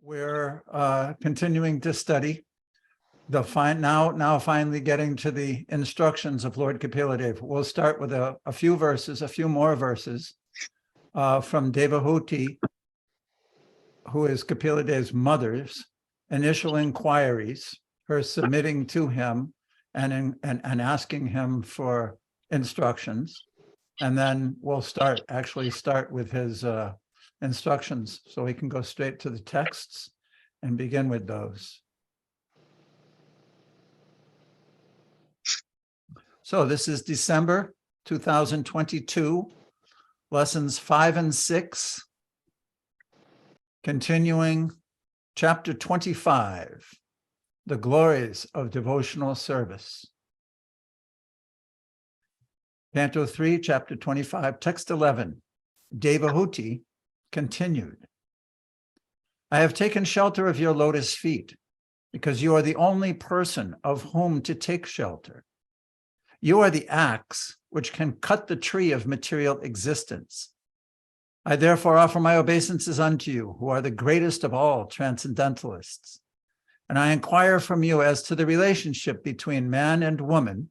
We're continuing to study now finally getting to the instructions of Lord Kapila. We'll start with a few more verses from Devahuti, who is Kapila mother's initial inquiries, her submitting to him and asking him for instructions. And then we'll start with his instructions, so we can go straight to the texts and begin with those. So this is December 2022, lessons 5 and 6, continuing chapter 25, the glories of devotional service. Canto 3, chapter 25, text 11, Devahuti continued. I have taken shelter of your lotus feet because you are the only person of whom to take shelter. You are the axe which can cut the tree of material existence. I therefore offer my obeisances unto you, who are the greatest of all transcendentalists. And I inquire from you as to the relationship between man and woman,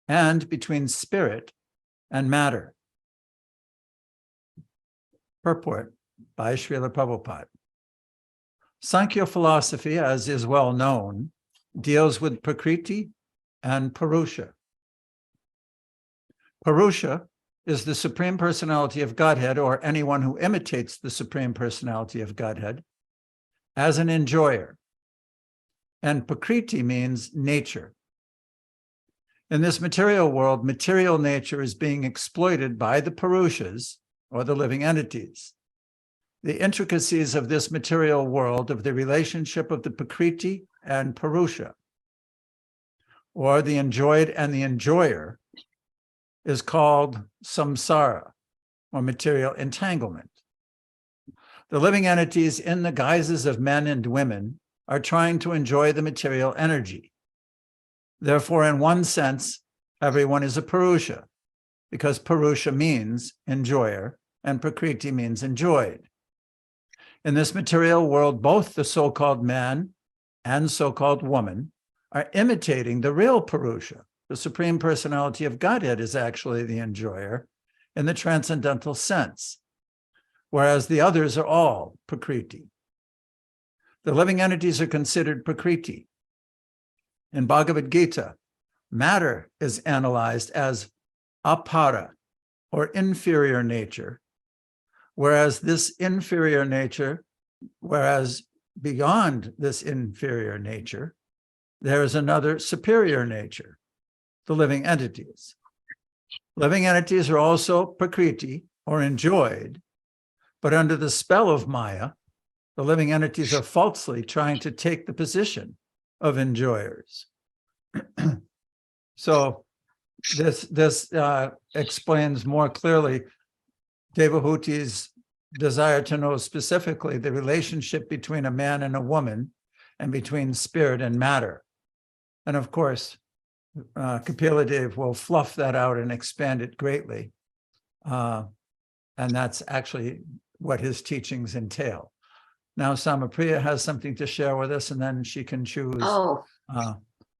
and between spirit and matter. Purport by Srila Prabhupada. Sankhya philosophy, as is well known, deals with Prakriti and Purusha. Purusha is the Supreme Personality of Godhead, or anyone who imitates the Supreme Personality of Godhead, as an enjoyer. And Prakriti means nature. In this material world, material nature is being exploited by the Purushas, or the living entities. The intricacies of this material world, of the relationship of the Prakriti and Purusha, or the enjoyed and the enjoyer, is called samsara, or material entanglement. The living entities in the guises of men and women are trying to enjoy the material energy. Therefore, in one sense, everyone is a Purusha, because Purusha means enjoyer and Prakriti means enjoyed. In this material world, both the so-called man and so-called woman are imitating the real Purusha. The Supreme Personality of Godhead is actually the enjoyer in the transcendental sense, whereas the others are all Prakriti. The living entities are considered Prakriti. In Bhagavad Gita, matter is analyzed as apara, or inferior nature, whereas beyond this inferior nature, there is another superior nature, the living entities. Living entities are also Prakriti, or enjoyed, but under the spell of Maya, the living entities are falsely trying to take the position of enjoyers. So this explains more clearly Devahuti's desire to know specifically the relationship between a man and a woman, and between spirit and matter. And of course, Kapila Dev will fluff that out and expand it greatly. And that's actually what his teachings entail. Now, Samapriya has something to share with us, and then she can choose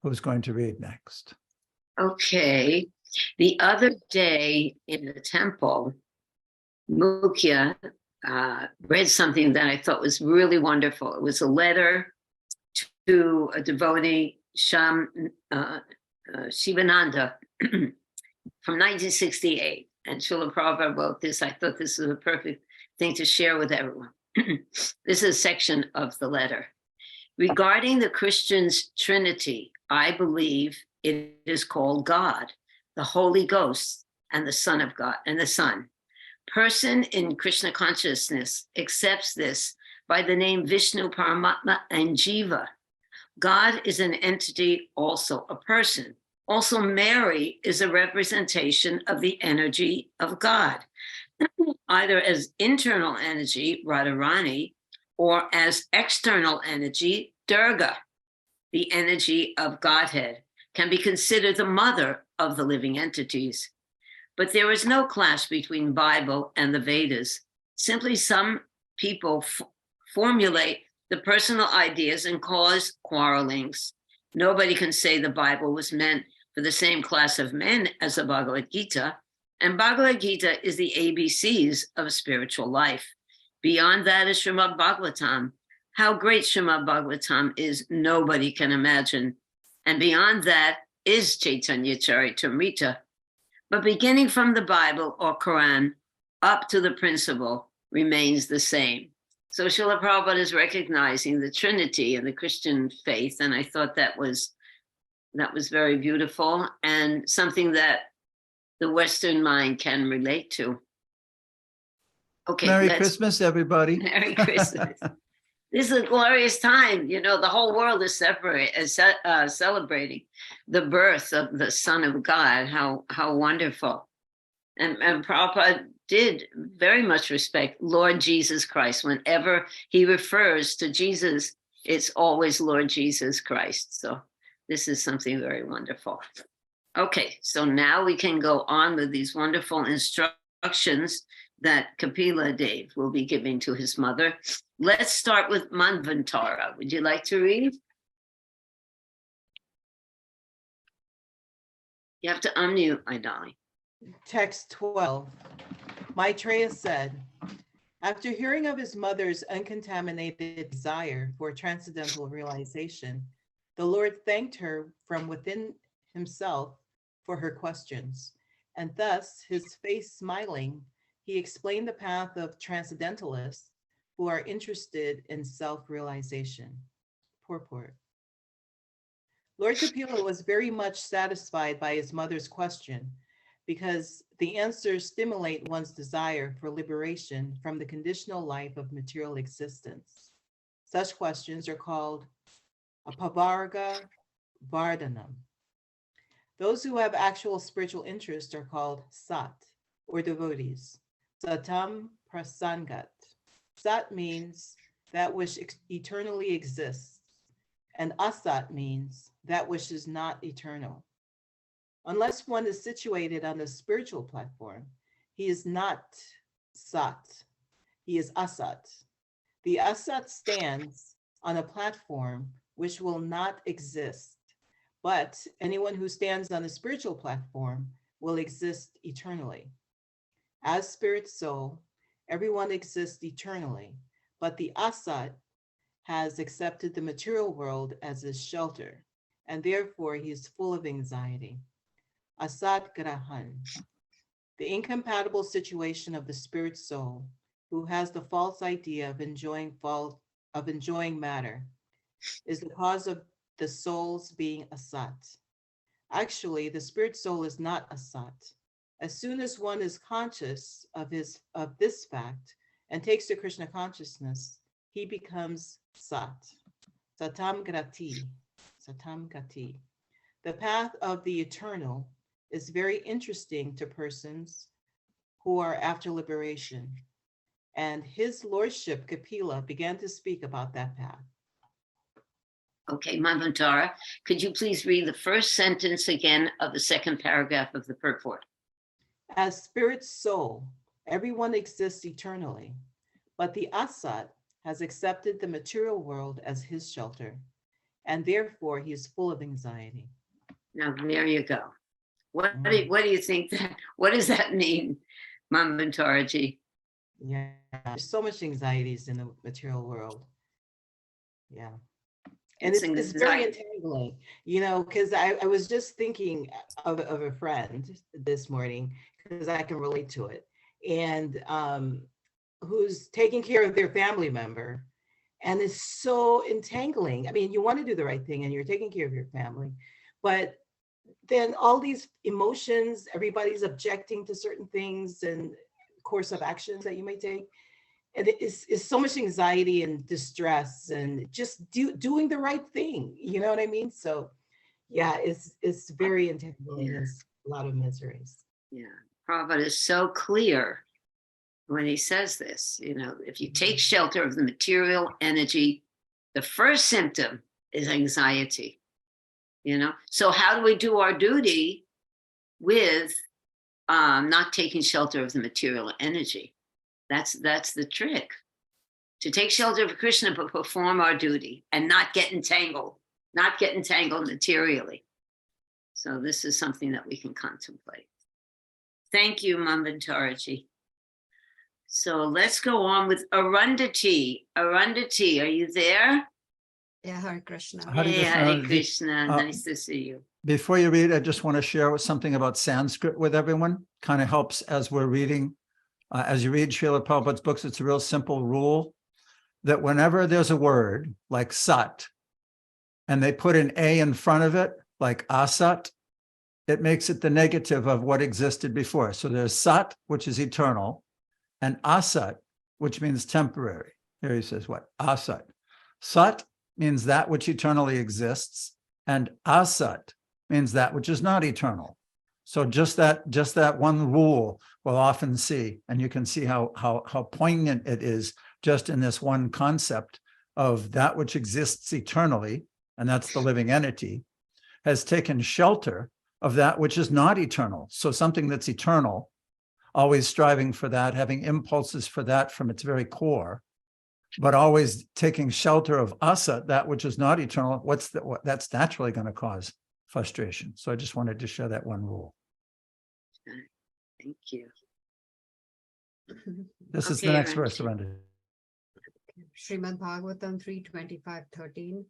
who's going to read next. Okay. The other day in the temple, Mukhya read something that I thought was really wonderful. It was a letter to a devotee, Shivananda, from 1968. And Srila Prabhupada wrote this. I thought this was a perfect thing to share with everyone. This is a section of the letter. Regarding the Christian's Trinity, I believe it is called God, the Holy Ghost, and the Son of God, and the Son. Person in Krishna consciousness accepts this by the name Vishnu, Paramatma, and Jiva. God is an entity, also a person. Also, Mary is a representation of the energy of God, either as internal energy, Radharani, or as external energy, Durga. The energy of Godhead can be considered the mother of the living entities. But there is no clash between Bible and the Vedas. Simply some people formulate the personal ideas and cause quarrelings. Nobody can say the Bible was meant for the same class of men as the Bhagavad Gita. And Bhagavad Gita is the ABCs of spiritual life. Beyond that is Srimad Bhagavatam. How great Srimad Bhagavatam is, nobody can imagine. And beyond that is Chaitanya Charitamrita. But beginning from the Bible or Quran up to the principle remains the same. So Srila Prabhupada is recognizing the Trinity in the Christian faith, and I thought that was very beautiful and something that the Western mind can relate to. Okay, Merry Christmas, everybody. Merry Christmas. This is a glorious time. You know, the whole world is celebrating the birth of the Son of God. How wonderful. And Prabhupada did very much respect Lord Jesus Christ. Whenever he refers to Jesus, it's always Lord Jesus Christ. So this is something very wonderful. Okay, so now we can go on with these wonderful instructions that Kapila Dev will be giving to his mother. Let's start with Manvantara. Would you like to read? You have to unmute, my darling. Text 12. Maitreya said, after hearing of his mother's uncontaminated desire for transcendental realization, the Lord thanked her from within himself for her questions, and thus, his face smiling, he explained the path of transcendentalists who are interested in self-realization. Purport. Lord Kapila was very much satisfied by his mother's question because the answers stimulate one's desire for liberation from the conditional life of material existence. Such questions are called apavarga vardhanam. Those who have actual spiritual interest are called sat, or devotees. Satam prasangat. Sat means that which eternally exists, and asat means that which is not eternal. Unless one is situated on the spiritual platform, he is not sat, he is asat. The asat stands on a platform which will not exist, but anyone who stands on the spiritual platform will exist eternally. As spirit soul, everyone exists eternally, but the asat has accepted the material world as his shelter, and therefore he is full of anxiety. Asat grahan, the incompatible situation of the spirit soul, who has the false idea of enjoying matter, is the cause of the soul's being asat. Actually, the spirit soul is not asat. As soon as one is conscious of this fact and takes to Krishna consciousness, he becomes sat. Satam grati, satam gati. The path of the eternal is very interesting to persons who are after liberation. And his lordship, Kapila, began to speak about that path. Okay, Manvantara, could you please read the first sentence again of the second paragraph of the purport? As spirit soul, everyone exists eternally, but the asat has accepted the material world as his shelter, and therefore he is full of anxiety. Now, there you go. What do you think what does that mean, Manvantaraji? Yeah, there's so much anxieties in the material world. Yeah. And it's very entangling, you know, because I was just thinking of a friend this morning, because I can relate to it, and who's taking care of their family member. And it's so entangling. I mean, you want to do the right thing and you're taking care of your family, but then all these emotions, everybody's objecting to certain things and course of actions that you may take. And it's so much anxiety and distress and just doing the right thing. You know what I mean? So yeah, it's very entangling. There's a lot of miseries. Yeah, Prabhupada is so clear when he says this. You know, if you take shelter of the material energy, the first symptom is anxiety. You know, so how do we do our duty with not taking shelter of the material energy? That's the trick. to take shelter of Krishna, but perform our duty and not get entangled materially. So this is something that we can contemplate. Thank you, Mamantaraji. So let's go on with Arundhati. Arundhati, are you there? Yeah, Hare Krishna. Hare Hey, Krishna, Hare Arundhati. Krishna. Nice to see you. Before you read, I just want to share something about Sanskrit with everyone. Kind of helps as we're reading. As you read Srila Prabhupada's books, it's a real simple rule that whenever there's a word like sat, and they put an A in front of it, like asat, it makes it the negative of what existed before. So there's sat, which is eternal, and asat, which means temporary. Here he says what? Asat. Sat means that which eternally exists, and asat means that which is not eternal. So just that one rule we'll often see, and you can see how poignant it is just in this one concept of that which exists eternally, and that's the living entity, has taken shelter of that which is not eternal. So something that's eternal, always striving for that, having impulses for that from its very core, but always taking shelter of asat, that which is not eternal, that's naturally going to cause frustration. So I just wanted to share that one rule. Thank you. This is the Okay, next Arundhati. verse, Surrender. Srimad Bhagavatam 3:25-13.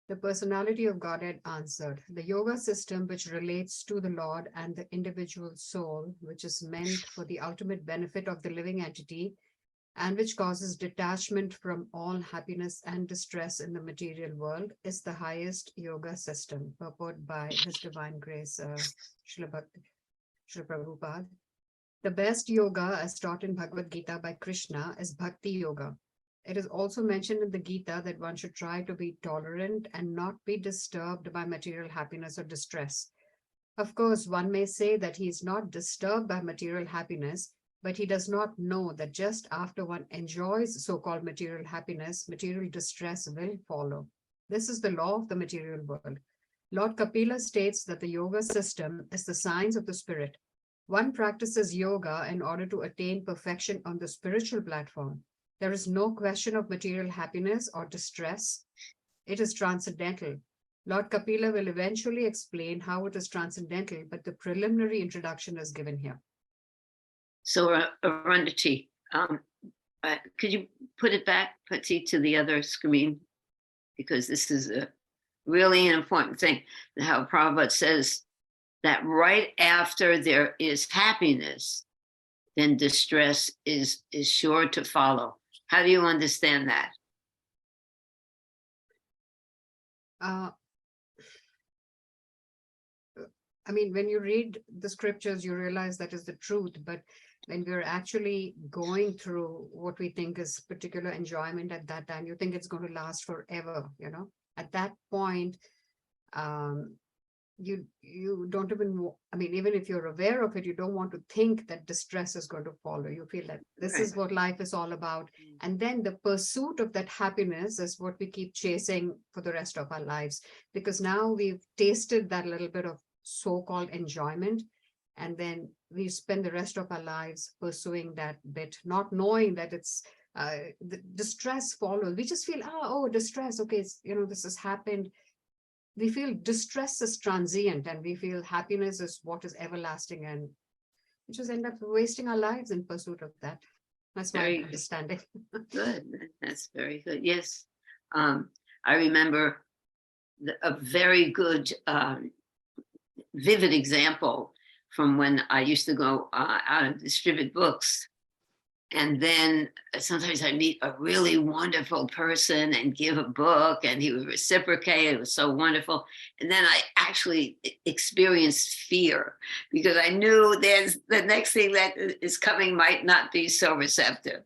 The personality of Godhead answered, the yoga system which relates to the Lord and the individual soul, which is meant for the ultimate benefit of the living entity, and which causes detachment from all happiness and distress in the material world, is the highest yoga system, purport by His Divine Grace, Srila Prabhupada. The best yoga, as taught in Bhagavad Gita by Krishna, is Bhakti Yoga. It is also mentioned in the Gita that one should try to be tolerant and not be disturbed by material happiness or distress. Of course, one may say that he is not disturbed by material happiness, but he does not know that just after one enjoys so-called material happiness, material distress will follow. This is the law of the material world. Lord Kapila states that the yoga system is the science of the spirit. One practices yoga in order to attain perfection on the spiritual platform. There is no question of material happiness or distress. It is transcendental. Lord Kapila will eventually explain how it is transcendental, but the preliminary introduction is given here. So Arundhati, could you put it back, Pati, to the other screen? Because this is a really an important thing. How Prabhupada says that right after there is happiness, then distress is sure to follow. How do you understand that? I mean, when you read the scriptures, you realize that is the truth. But when we're actually going through what we think is particular enjoyment at that time, you think it's going to last forever, you know? At that point, you don't even, I mean, even if you're aware of it, you don't want to think that distress is going to follow. You feel that this is what life is all about. And then the pursuit of that happiness is what we keep chasing for the rest of our lives, because now we've tasted that little bit of so-called enjoyment, and then we spend the rest of our lives pursuing that bit, not knowing that it's the distress follows. We just feel, oh, distress, okay, it's, you know, this has happened. We feel distress is transient, and we feel happiness is what is everlasting, and we just end up wasting our lives in pursuit of that. That's my understanding. Good. That's very good. Yes. I remember a very good, vivid example from when I used to go out and distribute books. And then sometimes I meet a really wonderful person and give a book, and he would reciprocate. It was so wonderful. And then I actually experienced fear because I knew there's the next thing that is coming might not be so receptive.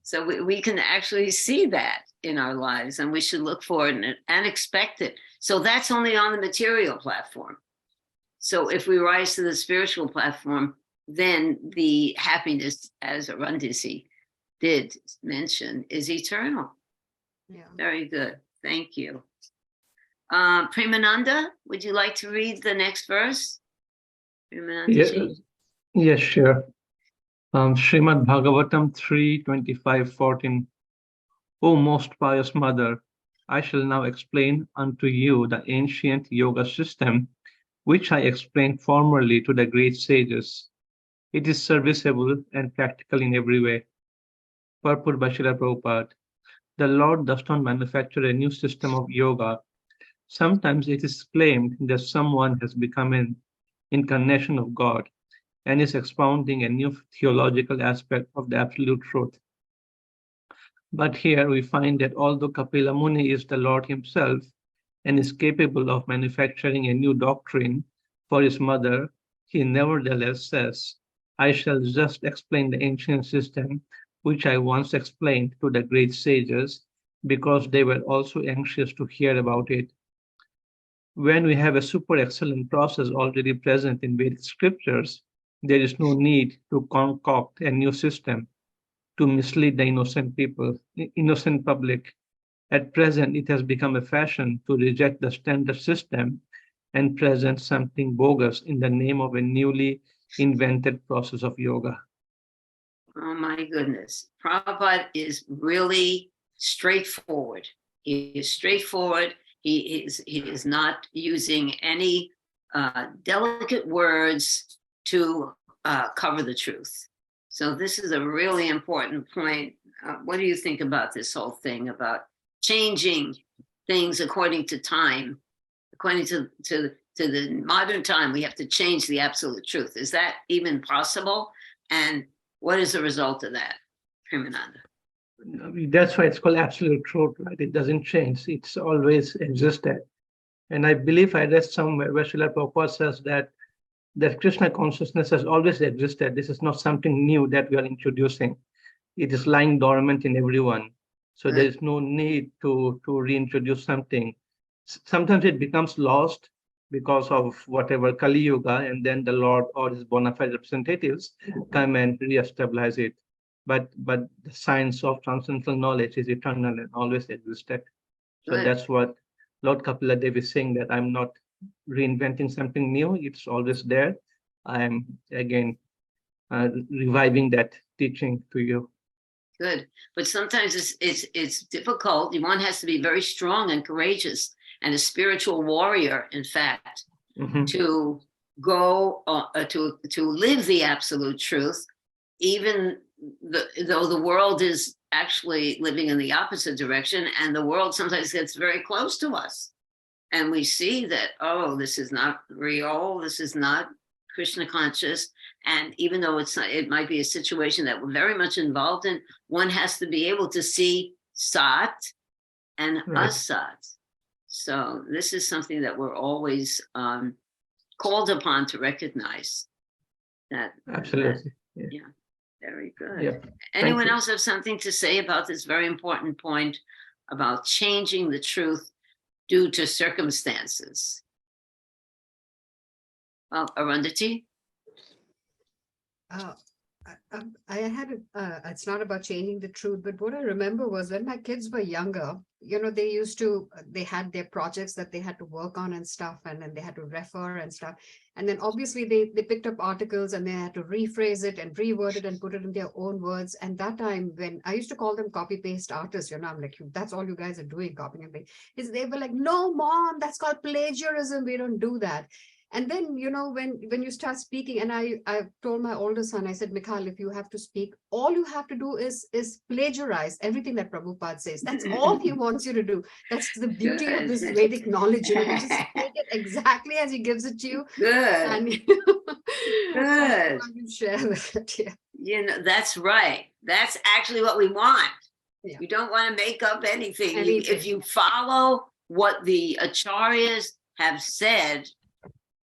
So we can actually see that in our lives, and we should look for it and expect it. So that's only on the material platform. So if we rise to the spiritual platform, then the happiness, as Arundhati did mention, is eternal. Yeah. Very good. Thank you. Premananda, would you like to read the next verse? Yes, sure. Srimad Bhagavatam 3:25-14. O most pious mother, I shall now explain unto you the ancient yoga system, which I explained formerly to the great sages. It is serviceable and practical in every way. Purport by Srila Prabhupada. The Lord does not manufacture a new system of yoga. Sometimes it is claimed that someone has become an incarnation of God and is expounding a new theological aspect of the absolute truth. But here we find that although Kapila Muni is the Lord himself and is capable of manufacturing a new doctrine for his mother, he nevertheless says, I shall just explain the ancient system which I once explained to the great sages, because they were also anxious to hear about it. When we have a super excellent process already present in Vedic scriptures, there is no need to concoct a new system to mislead the innocent public. At present, it has become a fashion to reject the standard system and present something bogus in the name of a newly invented process of yoga. Oh my goodness. Prabhupada is really straightforward. He is straightforward. He is not using any delicate words to cover the truth. So this is a really important point. What do you think about this whole thing about changing things according to time? According to the modern time, we have to change the absolute truth. Is that even possible? And what is the result of that, Premananda? That's why it's called absolute truth, right? It doesn't change. It's always existed. And I believe I read somewhere where Srila Prabhupada says that Krishna consciousness has always existed. This is not something new that we are introducing. It is lying dormant in everyone. So there is no need to reintroduce something. Sometimes it becomes lost because of whatever Kali Yuga, and then the Lord or his bona fide representatives come and re-establish it. But the science of transcendental knowledge is eternal and always existed. So Good. that's what Lord Kapila Dev is saying, that I'm not reinventing something new. It's always there. I'm again reviving that teaching to you. Good. But sometimes it's difficult. One has to be very strong and courageous and a spiritual warrior, in fact, to go to live the absolute truth, even though the world is actually living in the opposite direction, and the world sometimes gets very close to us. And we see that, oh, this is not real, this is not Krishna conscious. And even though it might be a situation that we're very much involved in, one has to be able to see Sat and Asat. So this is something that we're always called upon to recognize. That Absolutely. Yeah, very good. Yep. Anyone else have something to say about this very important point about changing the truth due to circumstances? Well, Arundhati? I had it's not about changing the truth, but what I remember was when my kids were younger, they had their projects that they had to work on and stuff, and then they had to refer and stuff. And then obviously they picked up articles and they had to rephrase it and reword it and put it in their own words. And that time, when I used to call them copy paste artists, I'm like, that's all you guys are doing, copying and pasting. They were like, no, mom, that's called plagiarism. We don't do that. And then, when you start speaking, and I told my older son, I said, Mikhail, if you have to speak, all you have to do is plagiarize everything that Prabhupada says. That's all he wants you to do. That's the beauty of this Vedic knowledge. You just take it exactly as he gives it to you. Good. And, Good. You share with it. Yeah. That's right. That's actually what we want. Yeah. You don't want to make up anything. If you follow what the acharyas have said,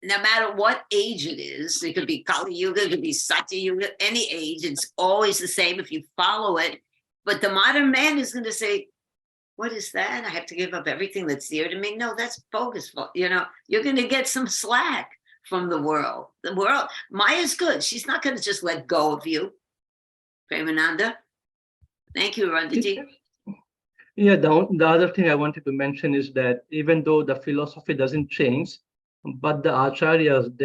no matter what age it is, it could be Kali Yuga, it could be Satya Yuga, any age, it's always the same if you follow it. But the modern man is going to say, what is that? I have to give up everything that's dear to me. No, that's bogus. You're going to get some slack from the world. The world, Maya's good. She's not going to just let go of you. Premananda. Thank you, Arundhati. Yeah, the other thing I wanted to mention is that even though the philosophy doesn't change, but the acharyas,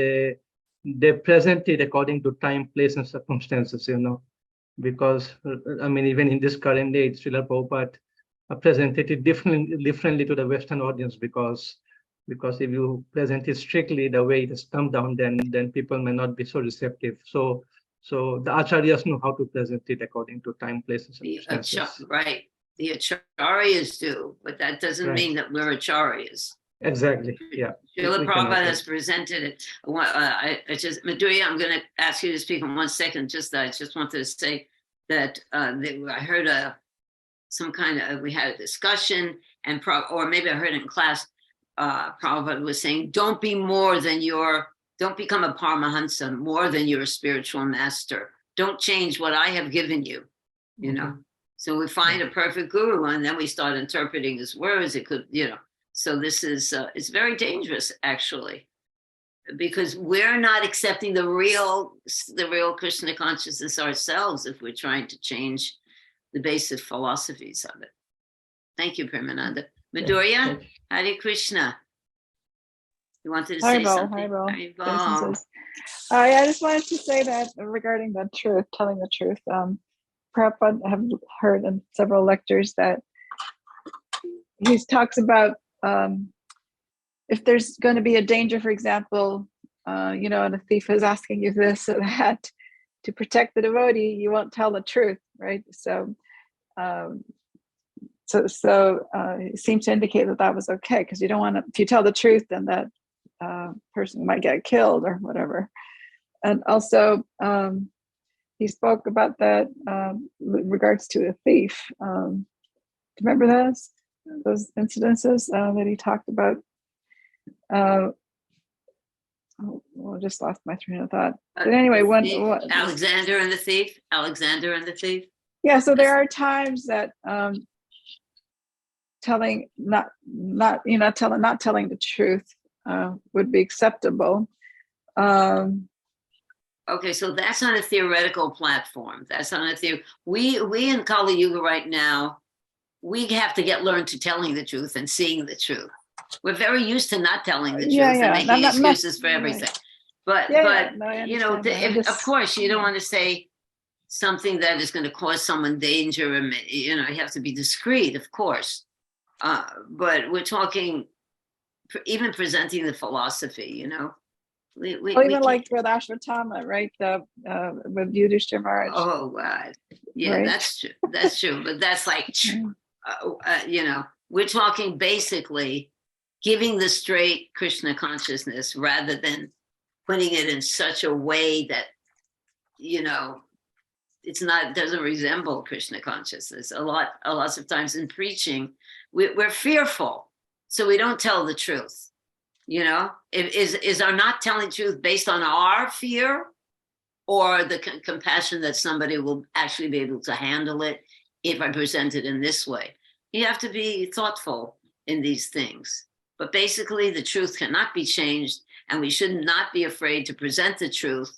they present it according to time, place, and circumstances, because, even in this current age, Srila Prabhupada presented it differently to the Western audience, because if you present it strictly the way it has come down, then people may not be so receptive. So the acharyas know how to present it according to time, places, and circumstances. Right. The acharyas do, but that doesn't Right. mean that we're acharyas. Exactly. Yeah. Srila We Prabhupada cannot- has presented it. Madhurya, I'm going to ask you to speak in 1 second. I just wanted to say that I heard we had a discussion, or maybe I heard it in class. Prabhupada was saying, don't become a Paramahansa more than your spiritual master. Don't change what I have given you, you know. So we find a perfect guru, and then we start interpreting his words. It could, you know. So this is, it's very dangerous, actually, because we're not accepting the real Krishna consciousness ourselves if we're trying to change the basic philosophies of it. Thank you, Premananda. Madhurya, Hare Krishna. You wanted to say something? Haribol. I just wanted to say that regarding the truth, telling the truth, Prabhupada, I have heard in several lectures that he talks about if there's going to be a danger, for example, and a thief is asking you this or that, to protect the devotee, you won't tell the truth, right? So it seems to indicate that was okay, because you don't want to, if you tell the truth, then that person might get killed or whatever. And also, he spoke about that with regards to a thief. Remember those incidences that he talked about? I just lost my train of thought. But anyway, Alexander and the thief. Yeah, so there are times that not telling the truth would be acceptable. Okay, so that's on a theoretical platform. That's on a theory. We in Kali Yuga right now, we have to learn to telling the truth and seeing the truth. We're very used to not telling the truth and making excuses for everything. But you know, of course, you don't want to say something that is going to cause someone danger. And, you know, you have to be discreet, of course. But we're talking, even presenting the philosophy, you know. Like with Ashwatthama, right? With Yudhishthira Maharaj. Oh, God. Yeah, right? That's true. That's true. But that's like, you know, we're talking basically giving the straight Krishna consciousness rather than putting it in such a way that, you know, doesn't resemble Krishna consciousness. A lot of times in preaching, we're fearful, so we don't tell the truth. You know, is our not telling truth based on our fear or the compassion that somebody will actually be able to handle it if I present it in this way? You have to be thoughtful in these things. But basically, the truth cannot be changed, and we should not be afraid to present the truth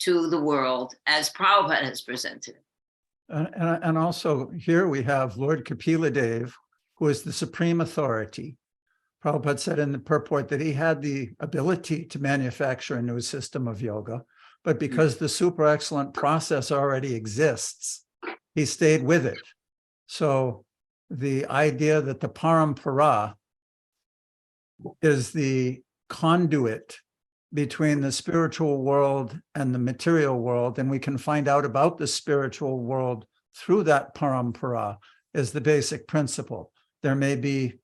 to the world as Prabhupada has presented. And also here we have Lord Kapila Dev, who is the supreme authority. Prabhupada said in the purport that he had the ability to manufacture a new system of yoga, but because the super excellent process already exists, he stayed with it. So the idea that the parampara is the conduit between the spiritual world and the material world, and we can find out about the spiritual world through that parampara, is the basic principle. There may be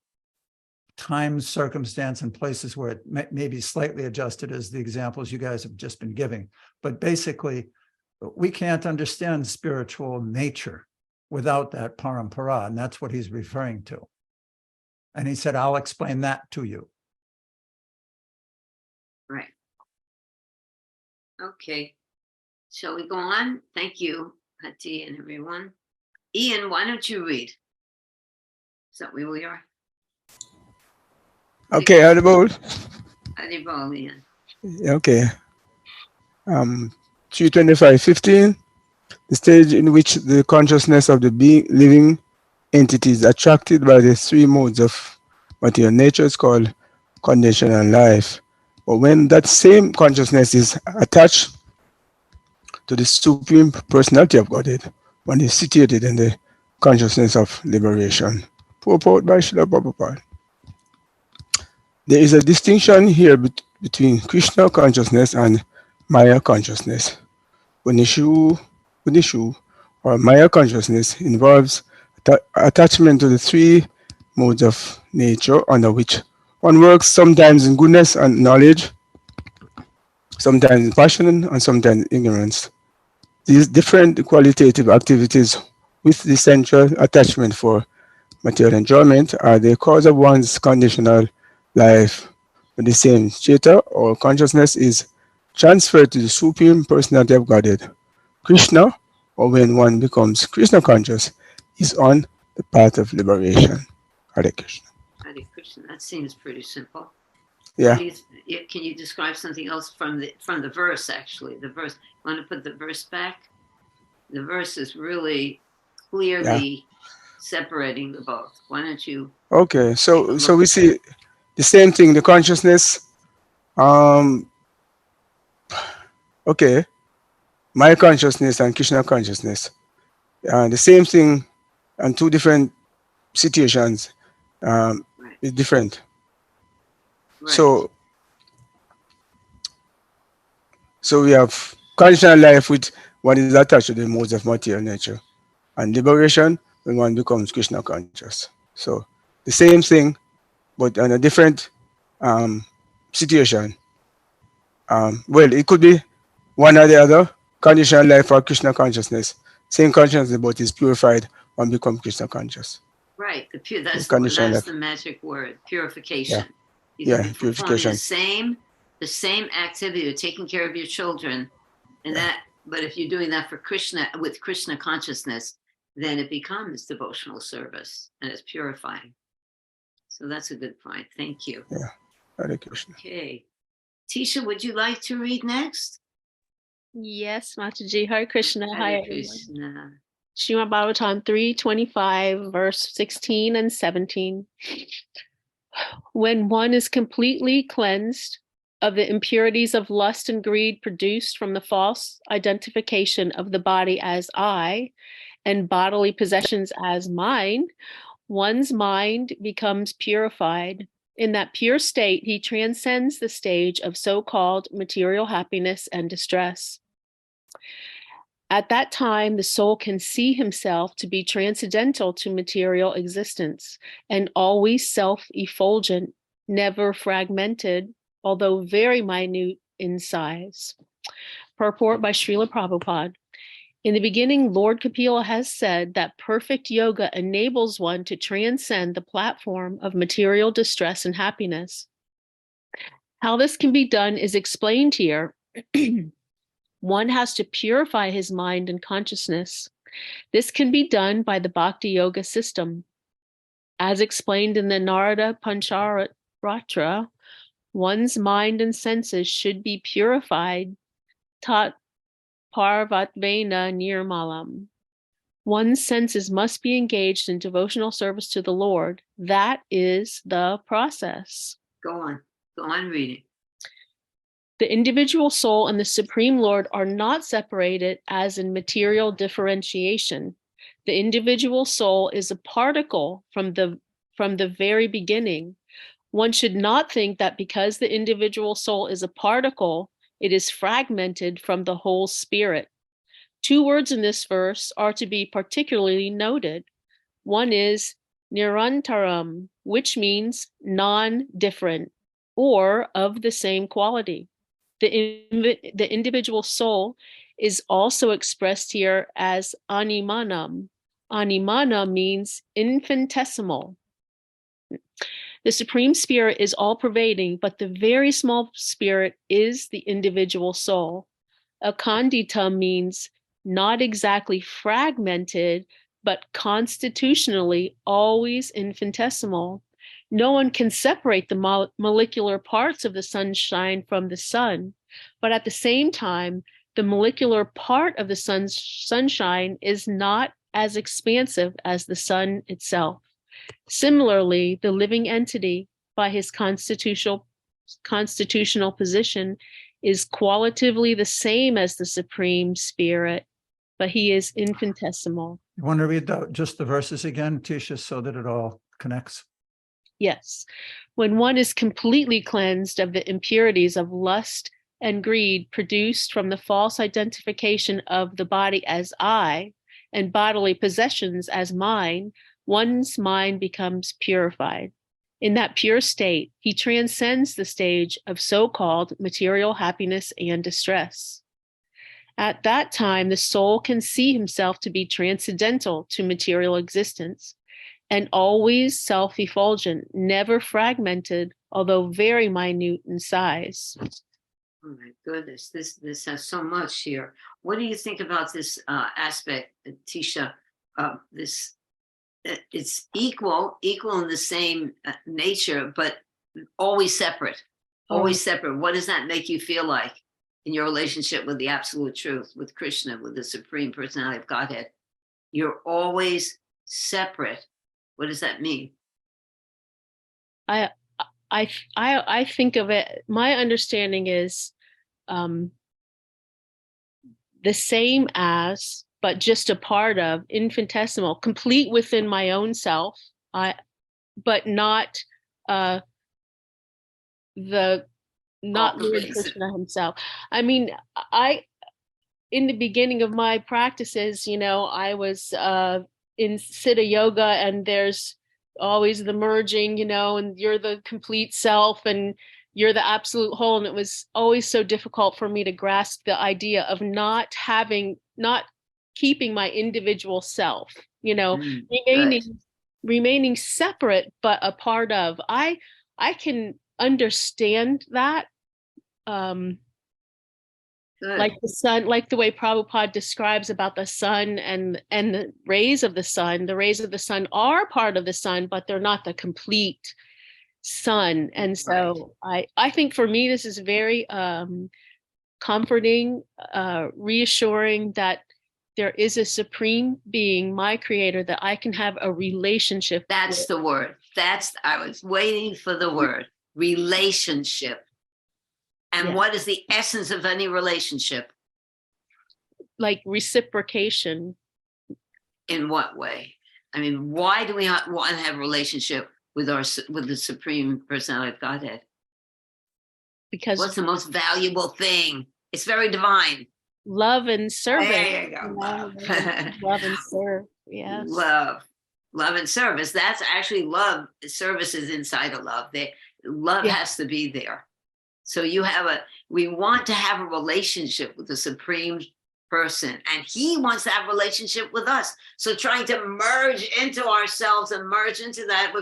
time, circumstance, and places where it may be slightly adjusted, as the examples you guys have just been giving. But basically, we can't understand spiritual nature without that parampara, and that's what he's referring to. And he said, I'll explain that to you. Right. Okay. Shall we go on? Thank you, Hati and everyone. Ian, why don't you read? Is that where we are? Okay, Haribol. Haribol, Ian. Okay. 325:15, the stage in which the consciousness of the living entity is attracted by the three modes of material nature is called conditional life. But when that same consciousness is attached to the Supreme Personality of Godhead, one is situated in the consciousness of liberation. Purport by Srila Prabhupada. There is a distinction here between Krishna consciousness and Maya consciousness. Unishu or Maya consciousness involves attachment to the three modes of nature under which one works, sometimes in goodness and knowledge, sometimes in passion, and sometimes in ignorance. These different qualitative activities with the central attachment for material enjoyment are the cause of one's conditional life. When the same cheta or consciousness is transferred to the Supreme Personality of Godhead, Krishna, or when one becomes Krishna conscious, is on the path of liberation. Hare Krishna. Hare Krishna. That seems pretty simple. Yeah. Can you describe something else from the verse? Actually, the verse. Want to put the verse back? The verse is really clearly separating the both. Why don't you? Okay, so we see the same thing, the consciousness. Okay, my consciousness and Krishna consciousness, the same thing, and two different situations. Right. Is different. Right. So we have conditional life with one is attached to the modes of material nature, and liberation when one becomes Krishna conscious. So the same thing, but in a different situation. Well, it could be one or the other, conditional life or Krishna consciousness. Same consciousness, but is purified when become Krishna conscious. Right. That's conditional life. the magic word, purification. You Yeah, can be performing purification. the same activity of taking care of your children, and but if you're doing that for Krishna with Krishna consciousness, then it becomes devotional service and it's purifying. So that's a good point. Thank you. Yeah. Hare Krishna. Okay. Tisha, would you like to read next? Yes, Mataji. Hare Krishna. Hi, Hare everyone. Krishna. Srimad Bhagavatam 3:25, verse 16 and 17. When one is completely cleansed of the impurities of lust and greed produced from the false identification of the body as I and bodily possessions as mine, one's mind becomes purified. In that pure state, he transcends the stage of so-called material happiness and distress. At that time, the soul can see himself to be transcendental to material existence and always self-effulgent, never fragmented, although very minute in size. Purport by Srila Prabhupada. In the beginning, Lord Kapila has said that perfect yoga enables one to transcend the platform of material distress and happiness. How this can be done is explained here. One has to purify his mind and consciousness. This can be done by the Bhakti Yoga system. As explained in the Narada Pancharatra, one's mind and senses should be purified, tat parvatvena nirmalam. One's senses must be engaged in devotional service to the Lord. That is the process. Go on reading. The individual soul and the Supreme Lord are not separated as in material differentiation. The individual soul is a particle from the very beginning. One should not think that because the individual soul is a particle, it is fragmented from the whole spirit. Two words in this verse are to be particularly noted. One is nirantaram, which means non-different or of the same quality. The individual soul is also expressed here as animanam. Animana means infinitesimal. The Supreme Spirit is all-pervading, but the very small spirit is the individual soul. Akandita means not exactly fragmented, but constitutionally always infinitesimal. No one can separate the molecular parts of the sunshine from the sun, but at the same time, the molecular part of the sunshine is not as expansive as the sun itself. Similarly, the living entity, by his constitutional position, is qualitatively the same as the Supreme Spirit, but he is infinitesimal. You want to read just the verses again, Tisha, so that it all connects. Yes. When one is completely cleansed of the impurities of lust and greed produced from the false identification of the body as I and bodily possessions as mine, one's mind becomes purified. In that pure state, he transcends the stage of so-called material happiness and distress. At that time, the soul can see himself to be transcendental to material existence and always self-effulgent, never fragmented, although very minute in size. Oh my goodness, this has so much here. What do you think about this aspect, Tisha? This it's equal in the same nature, but always separate. Always separate. What does that make you feel like in your relationship with the absolute truth, with Krishna, with the Supreme Personality of Godhead? You're always separate. What does that mean? I think of it, my understanding is the same as, but just a part of, infinitesimal, complete within my own self, but not Lord Krishna himself. I mean, in the beginning of my practices, I was in Siddha Yoga, and there's always the merging, and you're the complete self and you're the absolute whole. And it was always so difficult for me to grasp the idea of not keeping my individual self, remaining separate, but a part of. I can understand that. Like the sun, like the way Prabhupada describes about the sun and the rays of the sun. The rays of the sun are part of the sun, but they're not the complete sun. And so I think for me, this is very comforting, reassuring that there is a supreme being, my creator, that I can have a relationship. That's the word. I was waiting for the word, relationship. And what is the essence of any relationship? Like reciprocation. In what way? I mean, why do we want to have a relationship with the Supreme Personality of Godhead? Because what's the most valuable thing? It's very divine. Love and service. There you go. Love and serve. Yes. Love and service. That's actually love. Service is inside of love. Love has to be there. So we want to have a relationship with the Supreme Person, and he wants to have a relationship with us. So trying to merge into ourselves and merge into that,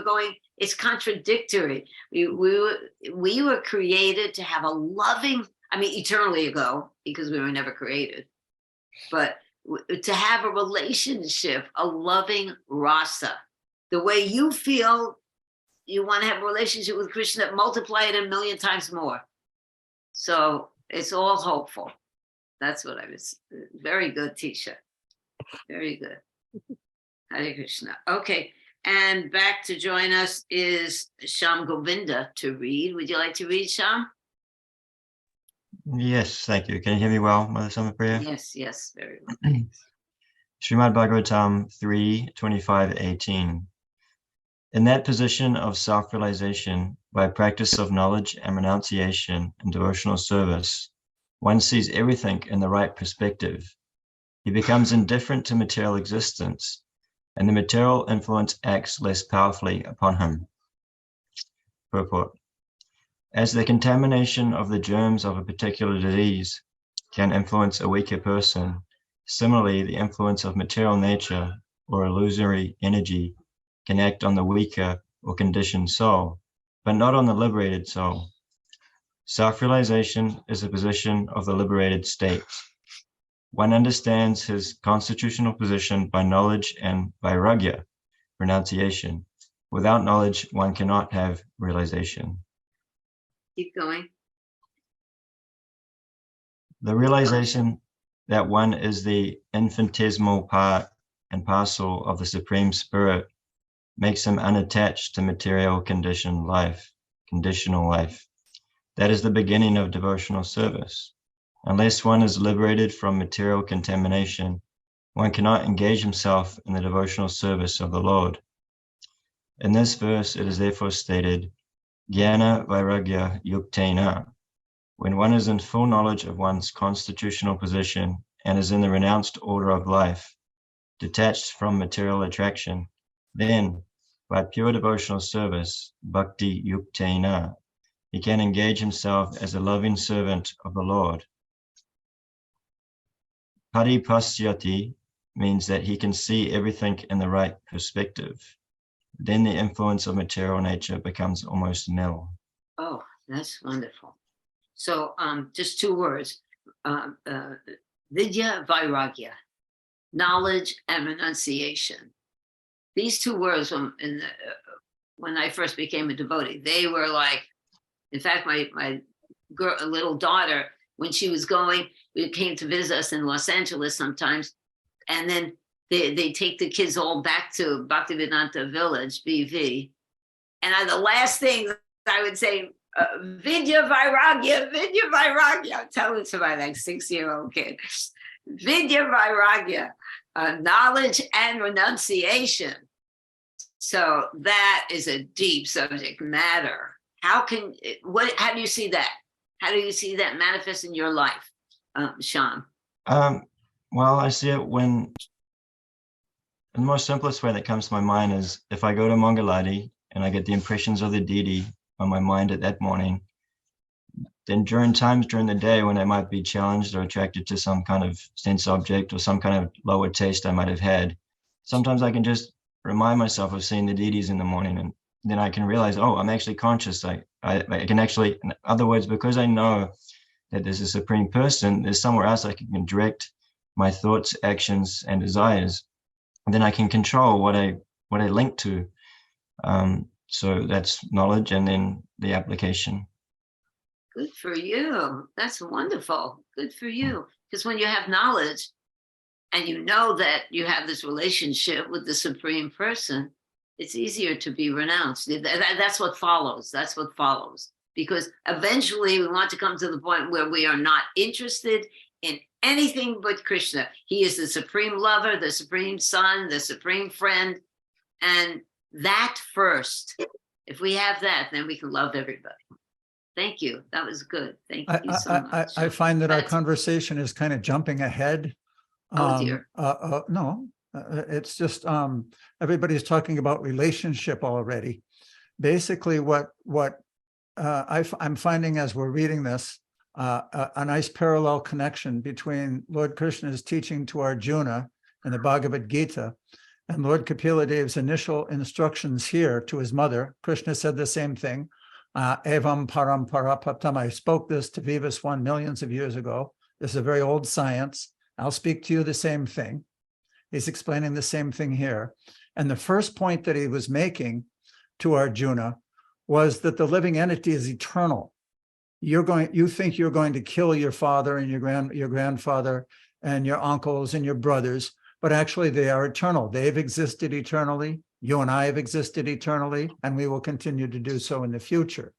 it's contradictory. We were created to have a loving, eternally ago, because we were never created, but to have a relationship, a loving rasa, the way you feel you want to have a relationship with Krishna, multiply it 1,000,000 times more. So it's all hopeful. That's what I was. Very good, Tisha. Very good. Hare Krishna. Okay. And back to join us is Sham Govinda to read. Would you like to read, Sham? Yes, thank you. Can you hear me well, Mother Samapriya? Yes, very well. Srimad Bhagavatam 3:25-18. In that position of self-realization, by practice of knowledge and renunciation and devotional service, one sees everything in the right perspective. He becomes indifferent to material existence, and the material influence acts less powerfully upon him. Purport. As the contamination of the germs of a particular disease can influence a weaker person, similarly, the influence of material nature or illusory energy can act on the weaker or conditioned soul, but not on the liberated soul. Self-realization is a position of the liberated state. One understands his constitutional position by knowledge and vairagya, renunciation. Without knowledge, one cannot have realization. Keep going. The realization that one is the infinitesimal part and parcel of the Supreme Spirit makes him unattached to material conditional life. That is the beginning of devotional service. Unless one is liberated from material contamination, one cannot engage himself in the devotional service of the Lord. In this verse, it is therefore stated, Jnana Vairagya Yuktena. When one is in full knowledge of one's constitutional position and is in the renounced order of life, detached from material attraction, then, by pure devotional service, Bhakti Yuktena, he can engage himself as a loving servant of the Lord. Paripasyati means that he can see everything in the right perspective. Then the influence of material nature becomes almost nil. Oh, that's wonderful. So just two words, Vidya Vairagya, knowledge and renunciation. These two words when I first became a devotee, they were like, in fact, my little daughter, when she was going, we came to visit us in Los Angeles sometimes, and then they take the kids all back to Bhaktivedanta Village, BV. And the last thing I would say, Vidya Vairagya, Vidya Vairagya. I'm telling it to my like 6-year-old kid. Vidya Vairagya, knowledge and renunciation. So that is a deep subject matter. How do you see that? How do you see that manifest in your life, Sean? Well, I see it when, the most simplest way that comes to my mind is if I go to Mangalati and I get the impressions of the deity on my mind at that morning, then during the day when I might be challenged or attracted to some kind of sense object or some kind of lower taste I might have had, sometimes I can just remind myself of seeing the deities in the morning, and then I can realize, oh, I'm actually conscious. I can actually, in other words, because I know that there's a supreme person, there's somewhere else I can direct my thoughts, actions, and desires. And then I can control what I link to. So that's knowledge and then the application. Good for you. That's wonderful. Good for you. Because when you have knowledge and you know that you have this relationship with the supreme person, it's easier to be renounced. That's what follows. That's what follows. Because eventually we want to come to the point where we are not interested in anything but Krishna. He is the supreme lover, the supreme son, the supreme friend. And that first, if we have that, then we can love everybody. Thank you. That was good. Thank you so much. I find that our conversation is kind of jumping ahead. Oh dear. No, it's just everybody's talking about relationship already. Basically, what I'm finding as we're reading this, a nice parallel connection between Lord Krishna's teaching to Arjuna in the Bhagavad Gita and Lord Kapila Dev's initial instructions here to his mother. Krishna said the same thing. Evam param parapaptam. I spoke this to Vivaswan millions of years ago. This is a very old science. I'll speak to you the same thing. He's explaining the same thing here. And the first point that he was making to Arjuna was that the living entity is eternal. You think you're going to kill your father and your grandfather and your uncles and your brothers, but actually they are eternal. They've existed eternally. You and I have existed eternally, and we will continue to do so in the future.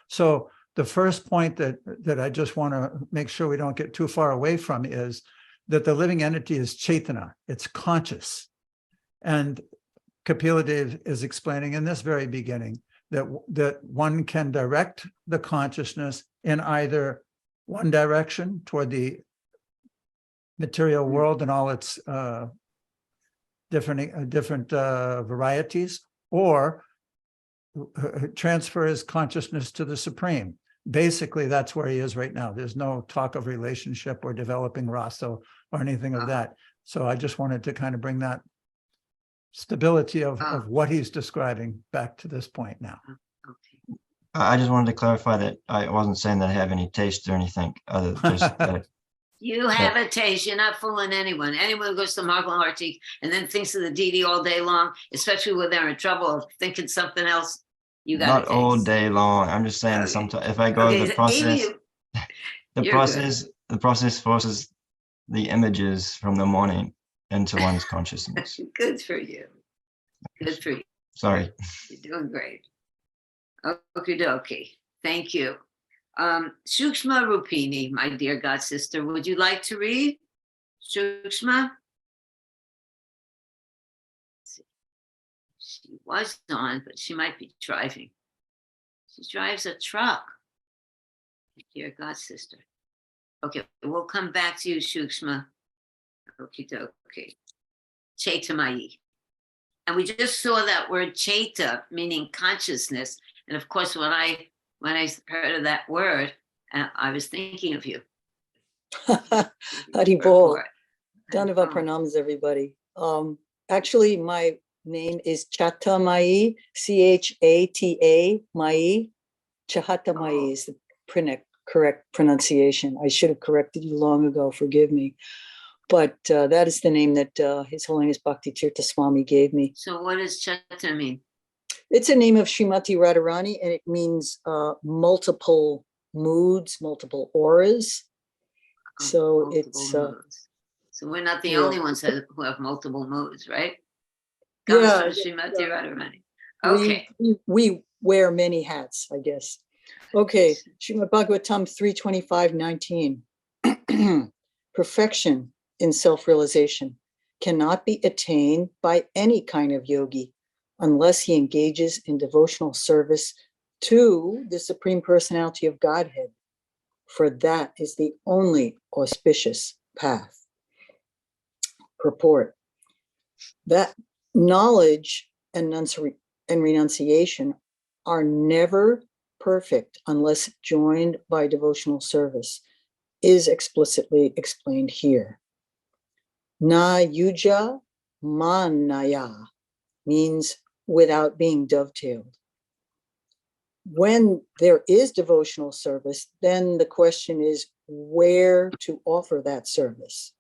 So the first point that I just want to make sure we don't get too far away from is that the living entity is Chaitana. It's conscious. And Kapila Dev is explaining in this very beginning that one can direct the consciousness in either one direction toward the material world and all its different varieties, or transfer his consciousness to the Supreme. Basically, that's where he is right now. There's no talk of relationship or developing rasa or anything of that. So I just wanted to kind of bring that stability of what he's describing back to this point now. Okay. I just wanted to clarify that I wasn't saying that I have any taste or anything other than just that. You have a taste. You're not fooling anyone. Anyone who goes to Mangalam Arati and then thinks of the deity all day long, especially when they're in trouble of thinking something else, you got Not all day long. I'm just saying sometimes if I go the process, the process forces the images from the morning into one's consciousness. Good for you. Good for you. Sorry. You're doing great. Okie dokie. Thank you. Shukshma Rupini, my dear God sister, would you like to read? Shukshma? She was on, but she might be driving. She drives a truck. Dear God, sister. Okay, we'll come back to you, Shukshma. Okie dokie. Chaitamayi. And we just saw that word chaita, meaning consciousness. And of course, when I heard of that word, I was thinking of you. Haribol. Dhanava pranams, everybody. Actually, my name is Chatamai, Chata Mai. Chahatamai is the correct pronunciation. I should have corrected you long ago. Forgive me. But that is the name that His Holiness Bhakti Tirtha Swami gave me. So what does Chatta mean? It's a name of Srimati Radharani, and it means multiple moods, multiple auras. So it's moods. So we're not the yeah. only ones who have multiple moods, right? Comes Yeah, from Srimati Radharani. Okay. We wear many hats, I guess. Okay, Srimad Bhagavatam 3:25-19. Perfection in self-realization cannot be attained by any kind of yogi unless he engages in devotional service to the Supreme Personality of Godhead, for that is the only auspicious path. Purport: that knowledge and renunciation are never perfect unless joined by devotional service, is explicitly explained here. Na yuja manaya means without being dovetailed. When there is devotional service, then the question is where to offer that service.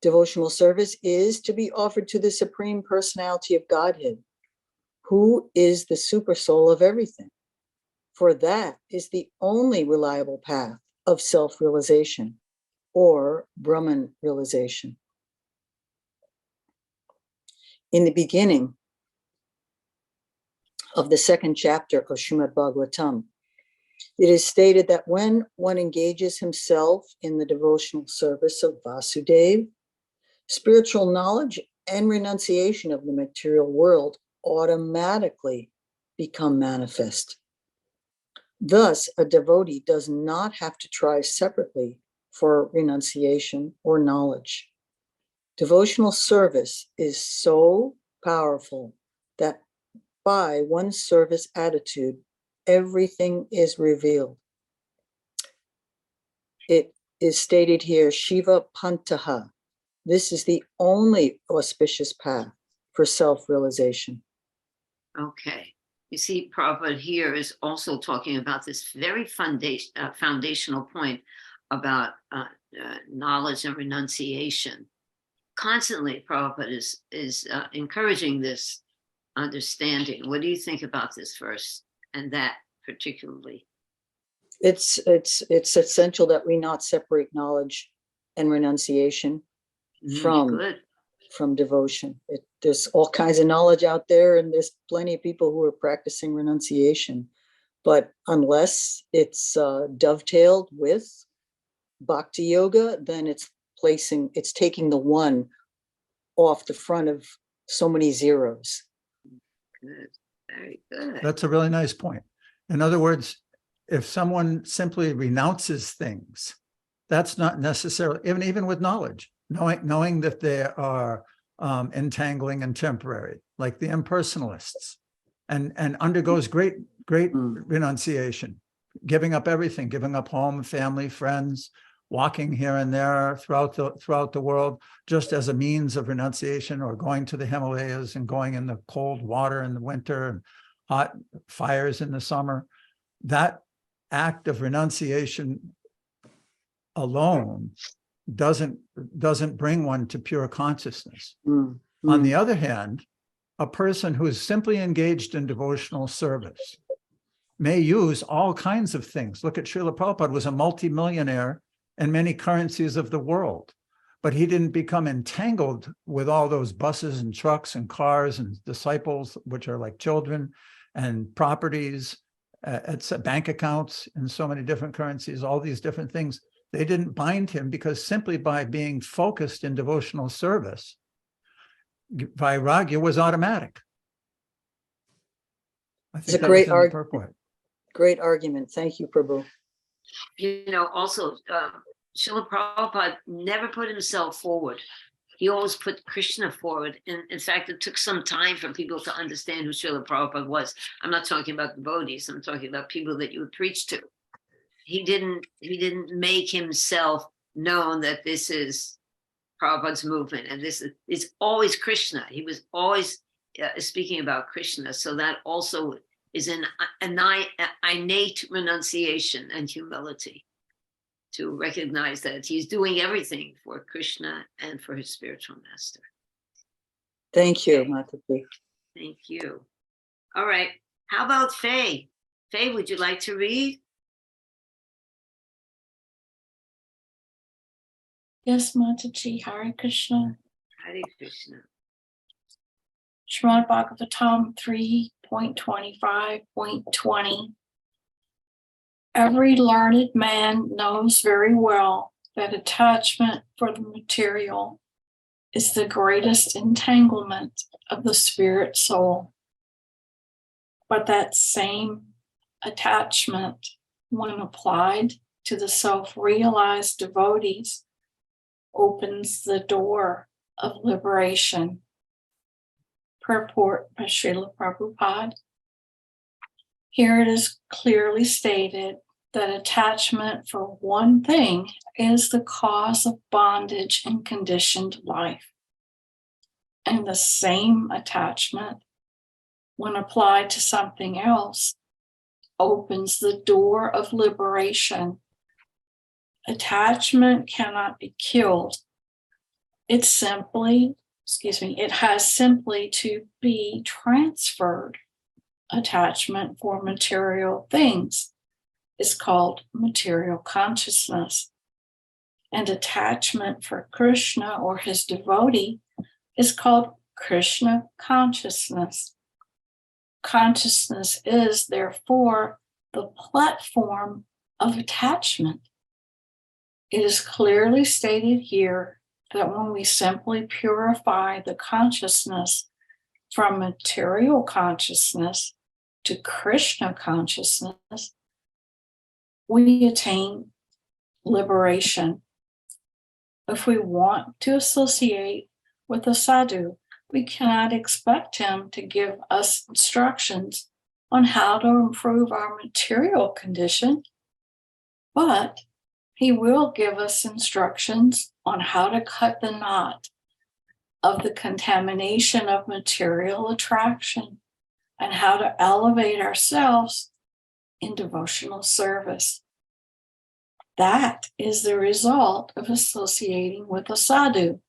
Devotional service is to be offered to the Supreme Personality of Godhead, who is the super soul of everything, for that is the only reliable path of self-realization or Brahman realization. In the beginning of the second chapter of Srimad Bhagavatam, it is stated that when one engages himself in the devotional service of Vasudeva, spiritual knowledge and renunciation of the material world automatically become manifest. Thus, a devotee does not have to try separately for renunciation or knowledge. Devotional service is so powerful that by one's service attitude, everything is revealed. It is stated here, Shiva Pantaha. This is the only auspicious path for self-realization. Okay. You see, Prabhupada here is also talking about this very foundational point about knowledge and renunciation. Constantly, Prabhupada is encouraging this understanding. What do you think about this verse and that particularly? It's essential that we not separate knowledge and renunciation from devotion. There's all kinds of knowledge out there, and there's plenty of people who are practicing renunciation. But unless it's dovetailed with bhakti yoga, then it's taking the one off the front of so many zeros. Good, very good. That's a really nice point. In other words, if someone simply renounces things, that's not necessarily, even with knowledge, knowing that they are entangling and temporary, like the impersonalists, and undergoes great renunciation, giving up everything, giving up home, family, friends, walking here and there throughout the world, just as a means of renunciation, or going to the Himalayas and going in the cold water in the winter and hot fires in the summer. That act of renunciation alone doesn't bring one to pure consciousness. On the other hand, a person who is simply engaged in devotional service may use all kinds of things. Look at Srila Prabhupada, was a multimillionaire in many currencies of the world, but he didn't become entangled with all those buses and trucks and cars and disciples, which are like children, and properties, bank accounts in so many different currencies, all these different things. They didn't bind him, because simply by being focused in devotional service, Vairagya was automatic. I It's a think that great was in the purport. Great argument. Thank you, Prabhu. You know, also, Srila Prabhupada never put himself forward. He always put Krishna forward. And in fact, it took some time for people to understand who Srila Prabhupada was. I'm not talking about devotees. I'm talking about people that you would preach to. He didn't make himself known that this is Prabhupada's movement and this is, it's always Krishna. He was always speaking about Krishna. So that also is an innate renunciation and humility to recognize that he's doing everything for Krishna and for his spiritual master. Thank you, Okay. Mataji. Thank you. All right. How about Faye? Faye, would you like to read? Yes, Mataji, Hare Krishna. Hare Krishna. Srimad Bhagavatam 3.25.20. Every learned man knows very well that attachment for the material is the greatest entanglement of the spirit soul. But that same attachment, when applied to the self-realized devotees, opens the door of liberation. Purport by Srila Prabhupada. Here it is clearly stated that attachment for one thing is the cause of bondage in conditioned life. And the same attachment, when applied to something else, opens the door of liberation. Attachment cannot be killed. It has simply to be transferred. Attachment for material things is called material consciousness. And attachment for Krishna or his devotee is called Krishna consciousness. Consciousness is, therefore, the platform of attachment. It is clearly stated here that when we simply purify the consciousness from material consciousness to Krishna consciousness, we attain liberation. If we want to associate with a sadhu, we cannot expect him to give us instructions on how to improve our material condition, but he will give us instructions on how to cut the knot of the contamination of material attraction and how to elevate ourselves in devotional service. That is the result of associating with a sadhu.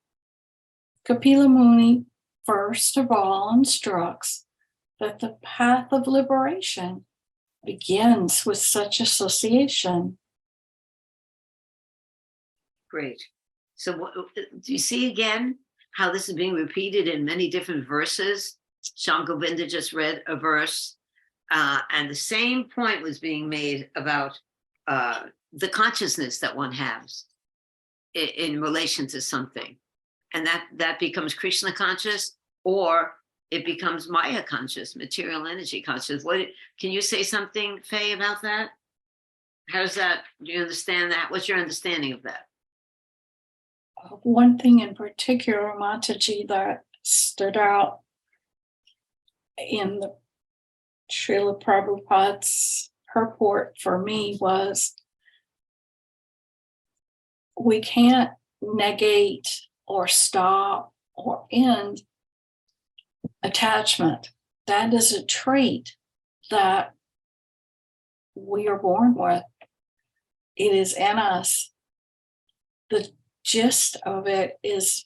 Kapila Muni first of all instructs that the path of liberation begins with such association. Great. So do you see again how this is being repeated in many different verses? Shankavinda just read a verse, and the same point was being made about the consciousness that one has in relation to something. And that becomes Krishna conscious, or it becomes Maya conscious, material energy conscious. Can you say something, Faye, about that? How does that, do you understand that? What's your understanding of that? One thing in particular, Mataji, that stood out in the Srila Prabhupada's purport for me was we can't negate or stop or end attachment. That is a trait that we are born with. It is in us. The gist of it is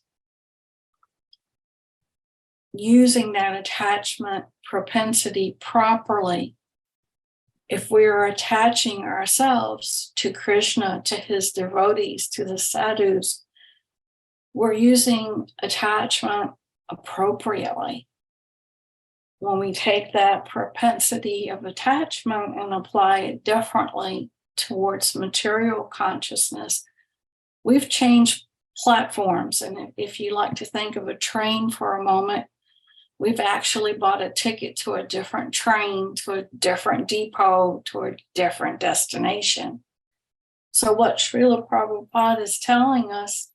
using that attachment propensity properly. If we are attaching ourselves to Krishna, to his devotees, to the sadhus, we're using attachment appropriately. When we take that propensity of attachment and apply it differently towards material consciousness, we've changed platforms. And if you like to think of a train for a moment, we've actually bought a ticket to a different train, to a different depot, to a different destination. So what Srila Prabhupada is telling us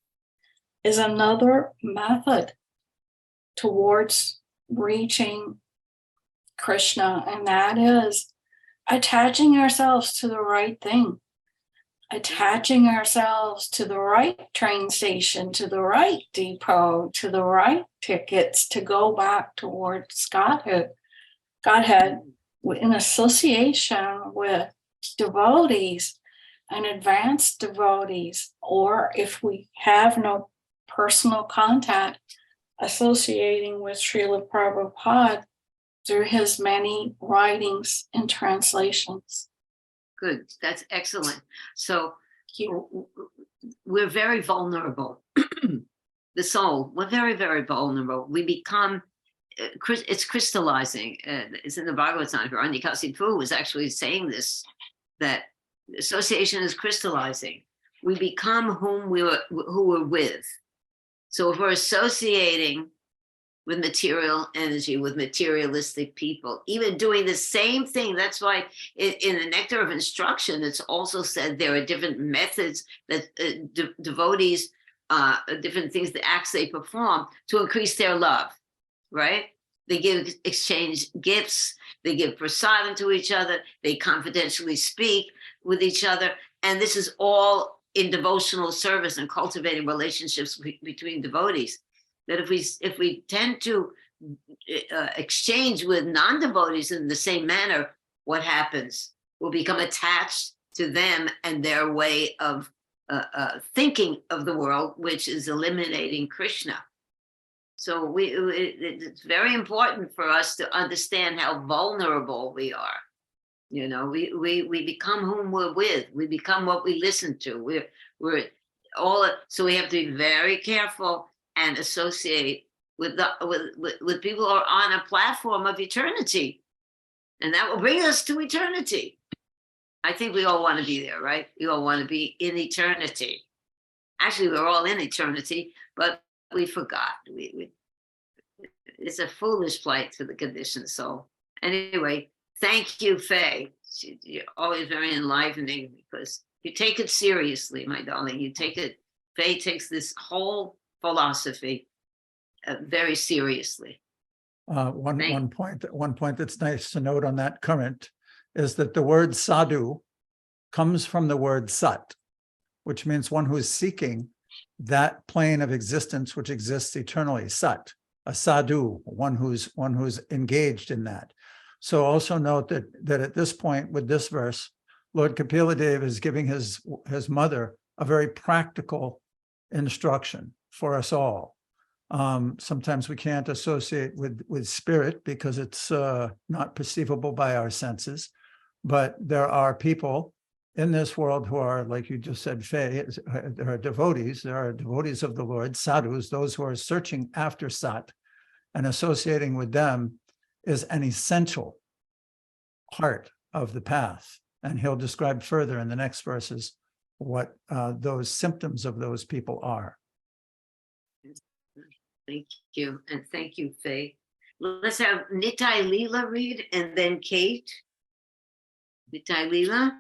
is another method towards reaching Krishna, and that is attaching ourselves to the right thing, attaching ourselves to the right train station, to the right depot, to the right tickets to go back towards Godhead in association with devotees and advanced devotees, or if we have no personal contact, associating with Srila Prabhupada through his many writings and translations. Good. That's excellent. So we're very vulnerable. The soul, we're very, very vulnerable. We become, it's crystallizing. It's in the Bhagavatam. Hiranyakasipu was actually saying this, that association is crystallizing. We become who we're with. So if we're associating with material energy, with materialistic people, even doing the same thing, that's why in the Nectar of Instruction, it's also said there are different methods that devotees, different things, the acts they perform to increase their love, right? They exchange gifts, they give prasadam to each other, they confidentially speak with each other, and this is all in devotional service and cultivating relationships between devotees. That if we tend to exchange with non-devotees in the same manner, what happens? We'll become attached to them and their way of thinking of the world, which is eliminating Krishna. So it's very important for us to understand how vulnerable we are. You know, we become whom we're with. We become what we listen to. We're all, so we have to be very careful and associate with people who are on a platform of eternity, and that will bring us to eternity. I think we all want to be there, right? We all want to be in eternity. Actually, we're all in eternity, but we forgot. It's a foolish plight for the conditioned soul. Anyway, thank you, Faye. You're always very enlivening because you take it seriously, my darling. You take it. Faye takes this whole philosophy very seriously. One point that's nice to note on that current is that the word sadhu comes from the word sat, which means one who is seeking that plane of existence which exists eternally. Sat, a sadhu, one who's engaged in that. So also note that at this point with this verse, Lord Kapila Dev is giving his mother a very practical instruction for us all. Sometimes we can't associate with spirit because it's not perceivable by our senses, but there are people in this world who are, like you just said, Faye, there are devotees of the Lord, sadhus, those who are searching after sat, and associating with them is an essential part of the path. And he'll describe further in the next verses what those symptoms of those people are. Thank you. And thank you, Faye. Let's have Nitai Leela read and then Kate. Nitai Leela.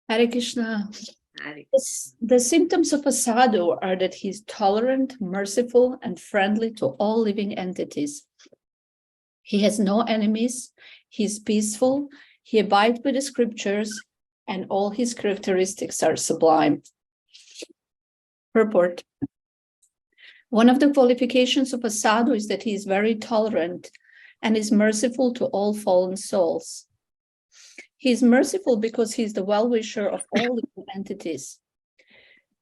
Hare Krishna. Hare. The symptoms of a sadhu are that he is tolerant, merciful, and friendly to all living entities. He has no enemies, he is peaceful, he abides with the scriptures, and all his characteristics are sublime. Purport. One of the qualifications of a sadhu is that he is very tolerant and is merciful to all fallen souls. He is merciful because he is the well-wisher of all living entities.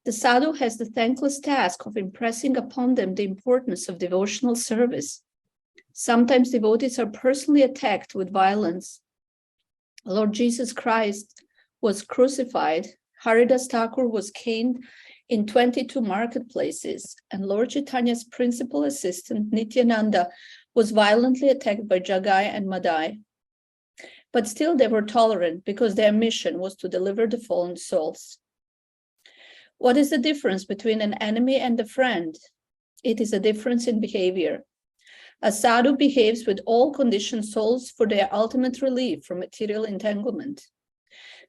The sadhu has the thankless task of impressing upon them the importance of devotional service. Sometimes devotees are personally attacked with violence. Lord Jesus Christ was crucified, Haridas Thakur was caned in 22 marketplaces, and Lord Chaitanya's principal assistant, Nityananda, was violently attacked by Jagai and Madai. But still they were tolerant because their mission was to deliver the fallen souls. What is the difference between an enemy and a friend? It is a difference in behavior. A sadhu behaves with all conditioned souls for their ultimate relief from material entanglement.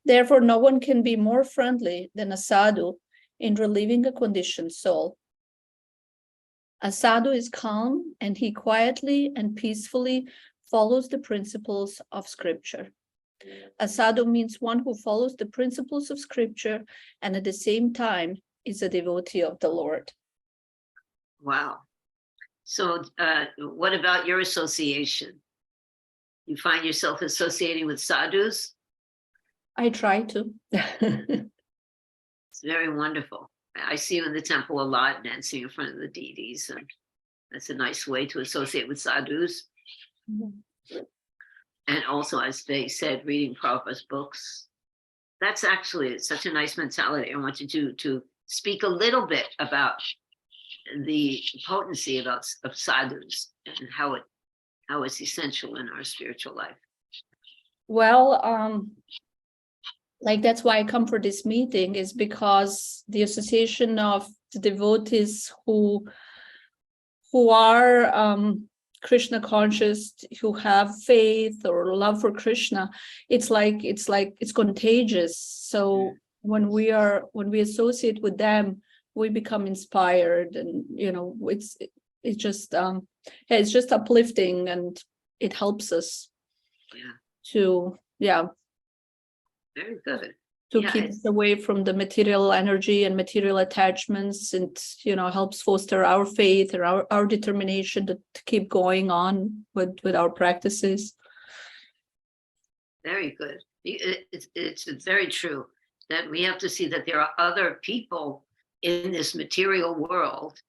Therefore, no one can be more friendly than a sadhu in relieving a conditioned soul. A sadhu is calm, and he quietly and peacefully follows the principles of scripture. A sadhu means one who follows the principles of scripture and at the same time is a devotee of the Lord. Wow. So what about your association? You find yourself associating with sadhus? I try to. It's very wonderful. I see you in the temple a lot, dancing in front of the deities, and that's a nice way to associate with sadhus. And also, as they said, reading Prabhupada's books. That's actually such a nice mentality. I want you to speak a little bit about the potency of sadhus and how it's essential in our spiritual life. Well, like that's why I come for this meeting, is because the association of the devotees who are Krishna conscious, who have faith or love for Krishna, it's contagious. So when we associate with them, we become inspired, and it's just uplifting, and it helps us to very good. Keep us away from the material energy and material attachments, and helps foster our faith or our determination to keep going on with our practices. Very good. It's very true that we have to see that there are other people in this material world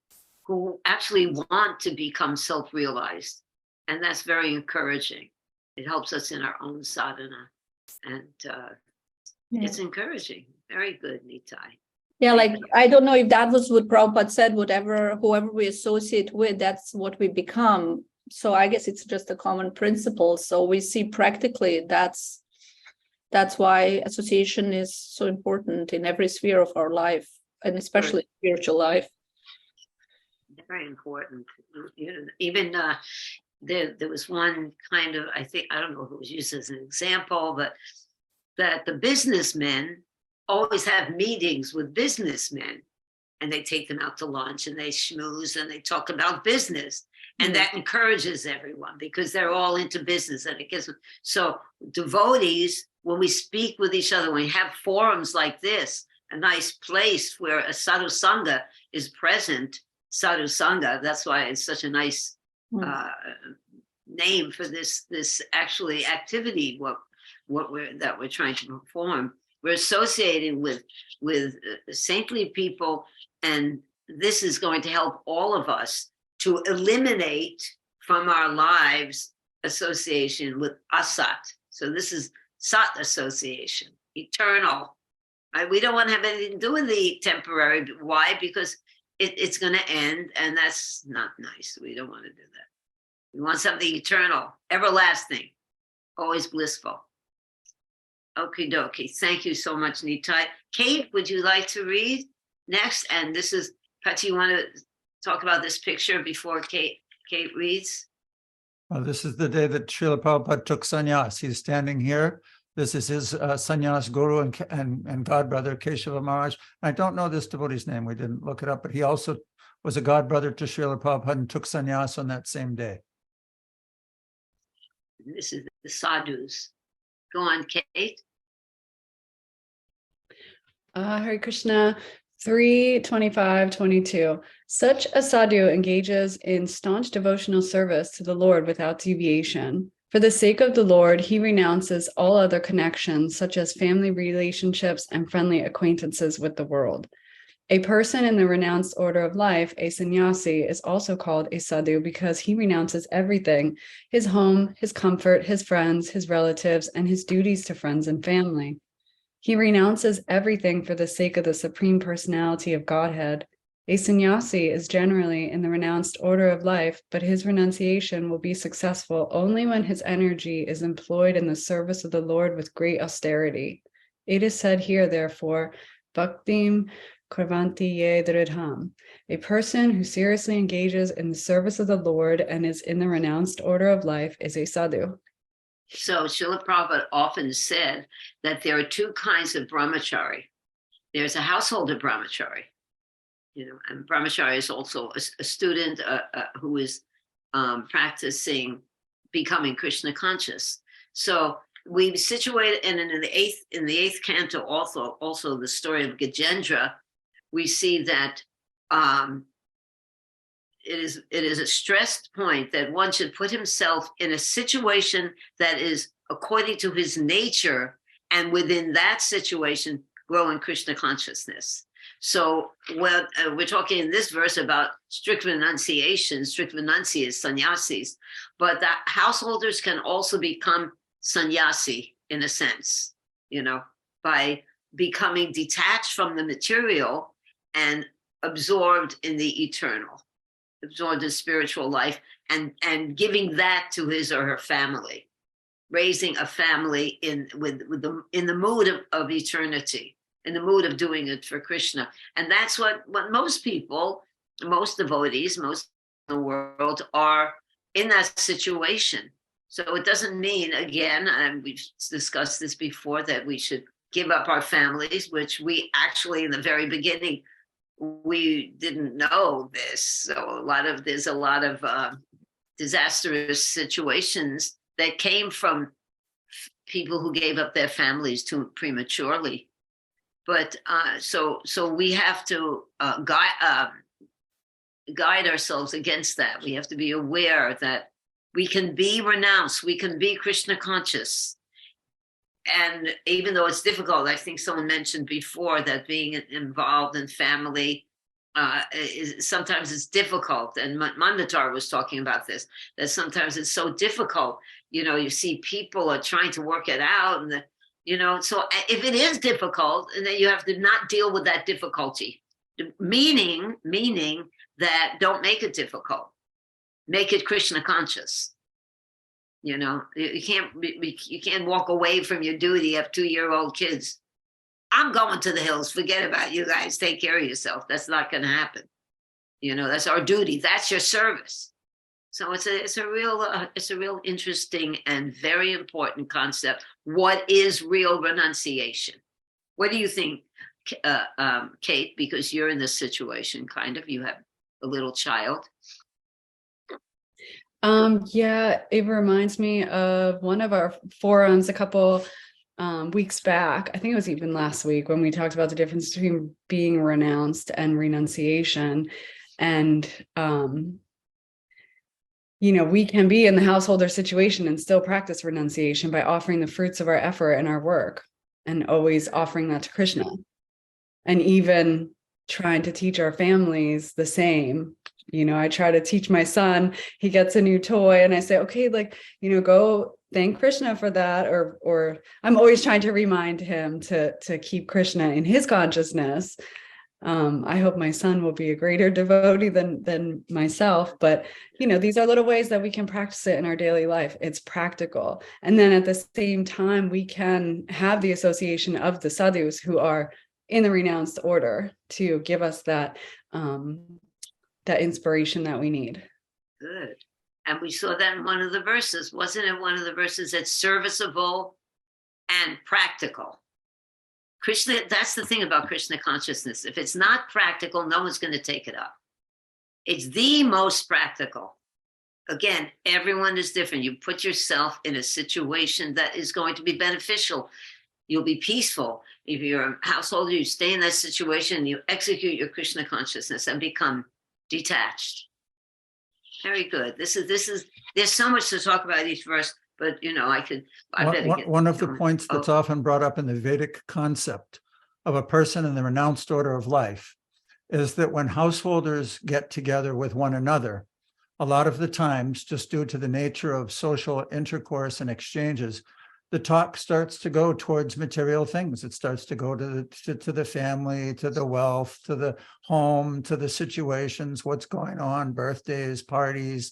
who actually want to become self-realized, and that's very encouraging. It helps us in our own sadhana, and it's encouraging. Very good, Nitai. Yeah, I don't know if that was what Prabhupada said, whoever we associate with, that's what we become. So I guess it's just a common principle. So we see practically that's why association is so important in every sphere of our life, and especially spiritual life. Very important. Even there was one kind of, I don't know if it was used as an example, but that the businessmen always have meetings with businessmen, and they take them out to lunch and they schmooze and they talk about business, and that encourages everyone because they're all into business, and it gives them. So devotees, when we speak with each other, when we have forums like this, a nice place where a sadhu sangha is present, sadhu sangha, that's why it's such a nice name for this actually activity, what we're trying to perform. We're associating with saintly people, and this is going to help all of us to eliminate from our lives association with asat. So this is sat association, eternal. We don't want to have anything to do with the temporary. Why? Because it's going to end, and that's not nice. We don't want to do that. We want something eternal, everlasting, always blissful. Okie dokie. Thank you so much, Nitai. Kate, would you like to read next? And this is, Pati, you want to talk about this picture before Kate reads? Well, this is the day that Srila Prabhupada took sannyas. He's standing here. This is his sannyas guru and godbrother, Keshava Maharaj. I don't know this devotee's name. We didn't look it up, but he also was a godbrother to Srila Prabhupada and took sannyas on that same day. This is the sadhus. Go on, Kate. Hare Krishna 3:25-22. Such a sadhu engages in staunch devotional service to the Lord without deviation. For the sake of the Lord, he renounces all other connections, such as family relationships and friendly acquaintances with the world. A person in the renounced order of life, a sannyasi, is also called a sadhu because he renounces everything: his home, his comfort, his friends, his relatives, and his duties to friends and family. He renounces everything for the sake of the Supreme Personality of Godhead. A sannyasi is generally in the renounced order of life, but his renunciation will be successful only when his energy is employed in the service of the Lord with great austerity. It is said here, therefore, Bhaktim Kravanti ye dridham. A person who seriously engages in the service of the Lord and is in the renounced order of life is a sadhu. So Srila Prabhupada often said that there are two kinds of brahmachari. There's a householder brahmachari, and brahmachari is also a student who is practicing becoming Krishna conscious. So we situated, and in the eighth canto, also the story of Gajendra, we see that it is a stressed point that one should put himself in a situation that is according to his nature, and within that situation, grow in Krishna consciousness. So when we're talking in this verse about strict renunciation, strict renunciates, sannyasis, but the householders can also become sannyasi in a sense, by becoming detached from the material and absorbed in the eternal, absorbed in spiritual life, and giving that to his or her family, raising a family in the mood of eternity, in the mood of doing it for Krishna. And that's what most people, most devotees, most in the world are in that situation. So it doesn't mean, again, and we've discussed this before, that we should give up our families, which we actually in the very beginning, we didn't know this. So there's a lot of disastrous situations that came from people who gave up their families too prematurely. But so we have to guide ourselves against that. We have to be aware that we can be renounced, we can be Krishna conscious. And even though it's difficult, I think someone mentioned before that being involved in family sometimes it's difficult. And Mandatar was talking about this, that sometimes it's so difficult. You see people are trying to work it out, and so if it is difficult, and then you have to not deal with that difficulty, meaning that don't make it difficult, make it Krishna conscious. You can't walk away from your duty. You have 2-year-old kids. I'm going to the hills. Forget about you guys. Take care of yourself. That's not going to happen. That's our duty. That's your service. So it's a real interesting and very important concept. What is real renunciation? What do you think, Kate? Because you're in this situation, kind of. You have a little child. Yeah, it reminds me of one of our forums a couple weeks back. I think it was even last week when we talked about the difference between being renounced and renunciation. And, we can be in the householder situation and still practice renunciation by offering the fruits of our effort and our work, and always offering that to Krishna. And even trying to teach our families the same. I try to teach my son, he gets a new toy and I say, okay, go thank Krishna for that. Or I'm always trying to remind him to keep Krishna in his consciousness. I hope my son will be a greater devotee than myself. But, these are little ways that we can practice it in our daily life. It's practical. And then at the same time, we can have the association of the sadhus who are in the renounced order to give us that inspiration that we need. Good. And we saw that in one of the verses. Wasn't it one of the verses that's serviceable and practical? Krishna, that's the thing about Krishna consciousness. If it's not practical, no one's going to take it up. It's the most practical. Again, everyone is different. You put yourself in a situation that is going to be beneficial. You'll be peaceful. If you're a householder, you stay in that situation, you execute your Krishna consciousness and become detached. Very good. This is there's so much to talk about each verse, but one of the points that's often brought up in the Vedic concept of a person in the renounced order of life is that when householders get together with one another, a lot of the times, just due to the nature of social intercourse and exchanges, the talk starts to go towards material things. It starts to go to the family, to the wealth, to the home, to the situations, what's going on, birthdays, parties,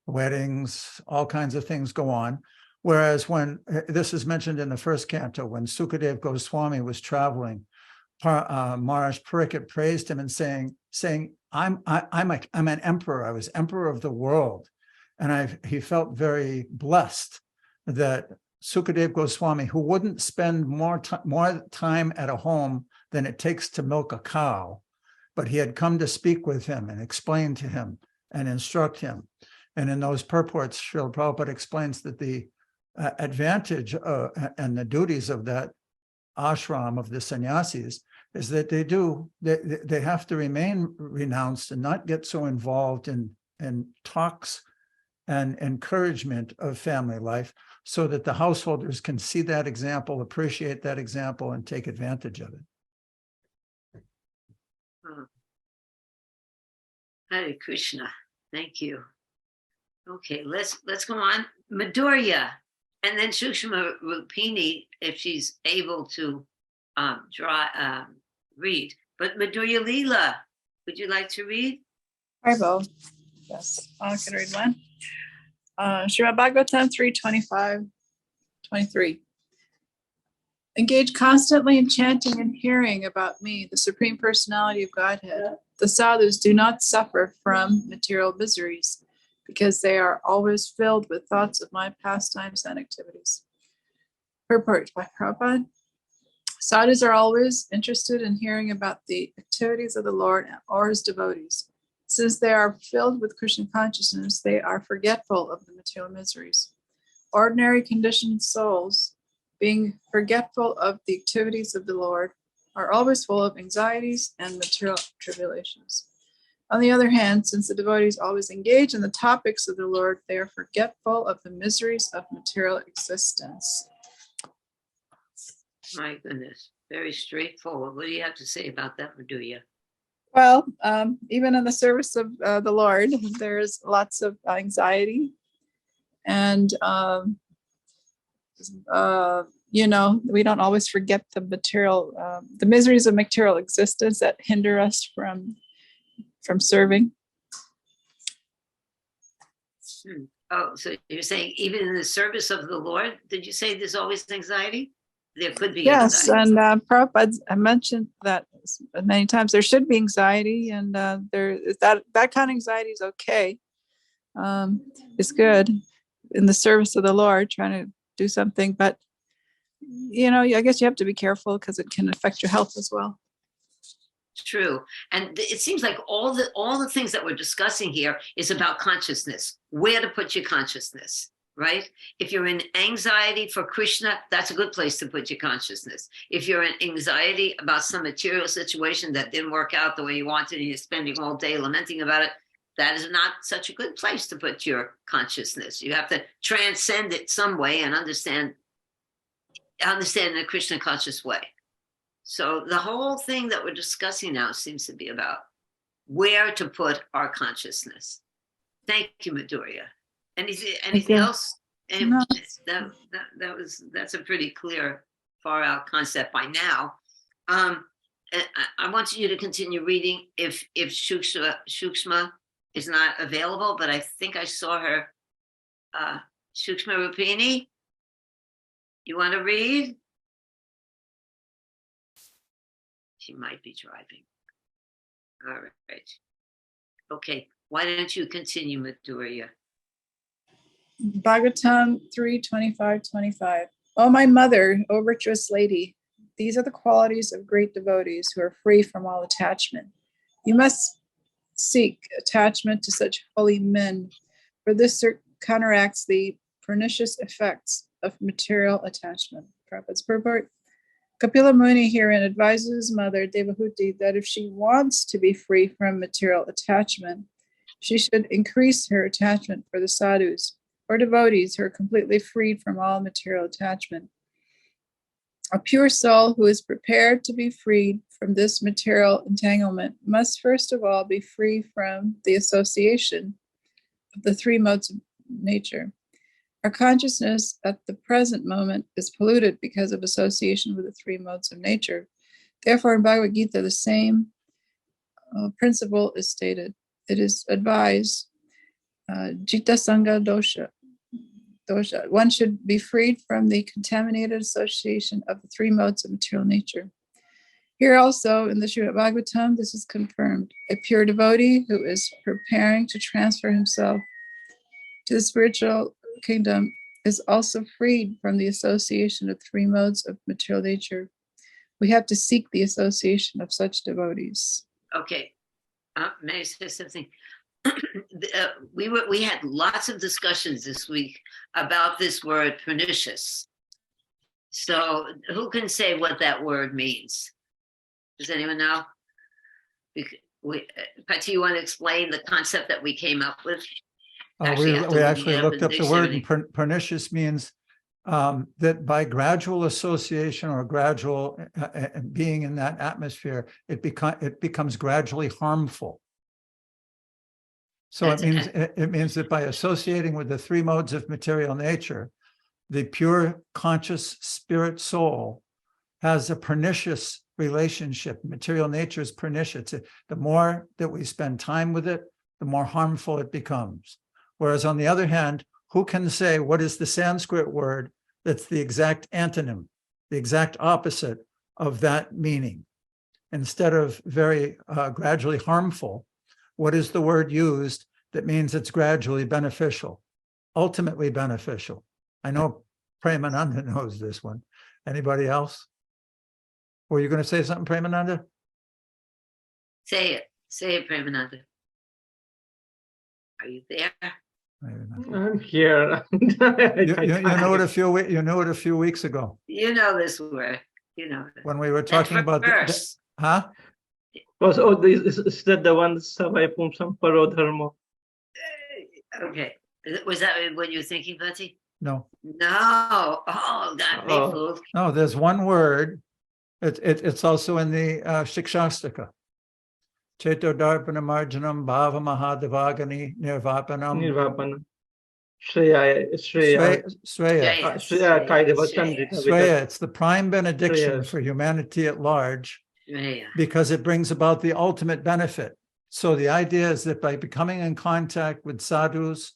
weddings, all kinds of things go on. Whereas when this is mentioned in the first canto, when Sukadev Goswami was traveling Maharaj Pariksit praised him and saying, I'm an emperor. I was emperor of the world. And he felt very blessed that Sukadev Goswami, who wouldn't spend more time at a home than it takes to milk a cow, but he had come to speak with him and explain to him and instruct him. And in those purports, Srila Prabhupada explains that the advantage and the duties of that ashram of the sannyasis is that they have to remain renounced and not get so involved in talks and encouragement of family life, so that the householders can see that example, appreciate that example, and take advantage of it. Hare Krishna. Thank you. Okay, let's go on. Madhurya, and then Sukshma Rupini, if she's able to read. But Madhurya Leela, would you like to read? I will. Yes, I can read one. Srimad Bhagavatam 3:25-23. Engage constantly in chanting and hearing about me, the Supreme Personality of Godhead. The sadhus do not suffer from material miseries because they are always filled with thoughts of my pastimes and activities. Purport by Prabhupada. Sadhus are always interested in hearing about the activities of the Lord or his devotees. Since they are filled with Krishna consciousness, they are forgetful of the material miseries. Ordinary conditioned souls, being forgetful of the activities of the Lord, are always full of anxieties and material tribulations. On the other hand, since the devotees always engage in the topics of the Lord, they are forgetful of the miseries of material existence. My goodness, very straightforward. What do you have to say about that, Madhurya? Well, even in the service of the Lord, there's lots of anxiety, and we don't always forget the material, the miseries of material existence that hinder us from serving. Oh, so you're saying even in the service of the Lord, did you say there's always anxiety? There could be. Yes, anxiety. and Prabhupada, I mentioned that many times. There should be anxiety, and that kind of anxiety is okay. It's good in the service of the Lord, trying to do something, but I guess you have to be careful because it can affect your health as well. True. And it seems like all the things that we're discussing here is about consciousness, where to put your consciousness, right? If you're in anxiety for Krishna, that's a good place to put your consciousness. If you're in anxiety about some material situation that didn't work out the way you wanted and you're spending all day lamenting about it, that is not such a good place to put your consciousness. You have to transcend it some way and understand in a Krishna conscious way. So the whole thing that we're discussing now seems to be about where to put our consciousness. Thank you, Madhurya. Anything else? No. That's a pretty clear, far out concept by now. I want you to continue reading if Sukshma is not available, but I think I saw her. Sukshma Rupini, you want to read? She might be driving. All right. Okay. Why don't you continue, Madhurya? Bhagavatam 3:25-25. O my mother, O virtuous lady, these are the qualities of great devotees who are free from all attachment. You must seek attachment to such holy men, for this counteracts the pernicious effects of material attachment. Prabhupada's purport. Kapila Muni herein advises his mother, Devahuti, that if she wants to be free from material attachment, she should increase her attachment for the sadhus, or devotees who are completely freed from all material attachment. A pure soul who is prepared to be freed from this material entanglement must first of all be free from the association of the three modes of nature. Our consciousness at the present moment is polluted because of association with the three modes of nature. Therefore, in Bhagavad Gita, the same principle is stated. It is advised, Jita Sangha dosha. One should be freed from the contaminated association of the three modes of material nature. Here also in the Srimad Bhagavatam, this is confirmed. A pure devotee who is preparing to transfer himself to the spiritual kingdom is also freed from the association of three modes of material nature. We have to seek the association of such devotees. Okay, may I say something? We had lots of discussions this week about this word pernicious. So who can say what that word means? Does anyone know? Patti, you want to explain the concept that we came up with? We actually looked up the word, and pernicious means that by gradual association or gradual being in that atmosphere, it becomes gradually harmful. So it means that by associating with the three modes of material nature, the pure conscious spirit soul has a pernicious relationship. Material nature is pernicious. The more that we spend time with it, the more harmful it becomes. Whereas on the other hand, who can say what is the Sanskrit word that's the exact antonym, the exact opposite of that meaning? Instead of very gradually harmful, what is the word used that means it's gradually beneficial, ultimately beneficial? I know Premananda knows this one. Anybody else? Were you going to say something, Premananda? Say it, Premananda. Are you there? I'm here. You know it a few weeks ago. You know this word. You know it. When we were talking about huh? Is that the one Savai Pumsam Paro Dharma? Okay. Was that what you were thinking, Patti? No. No. Oh, got me fooled. No, there's one word. It's also in the Shikshastika. Cheto Darpana Marjanam Bhava Mahadevagani Nirvapanam. Nirvapanam. Shreya. It's the prime benediction for humanity at large because it brings about the ultimate benefit. So the idea is that by becoming in contact with sadhus,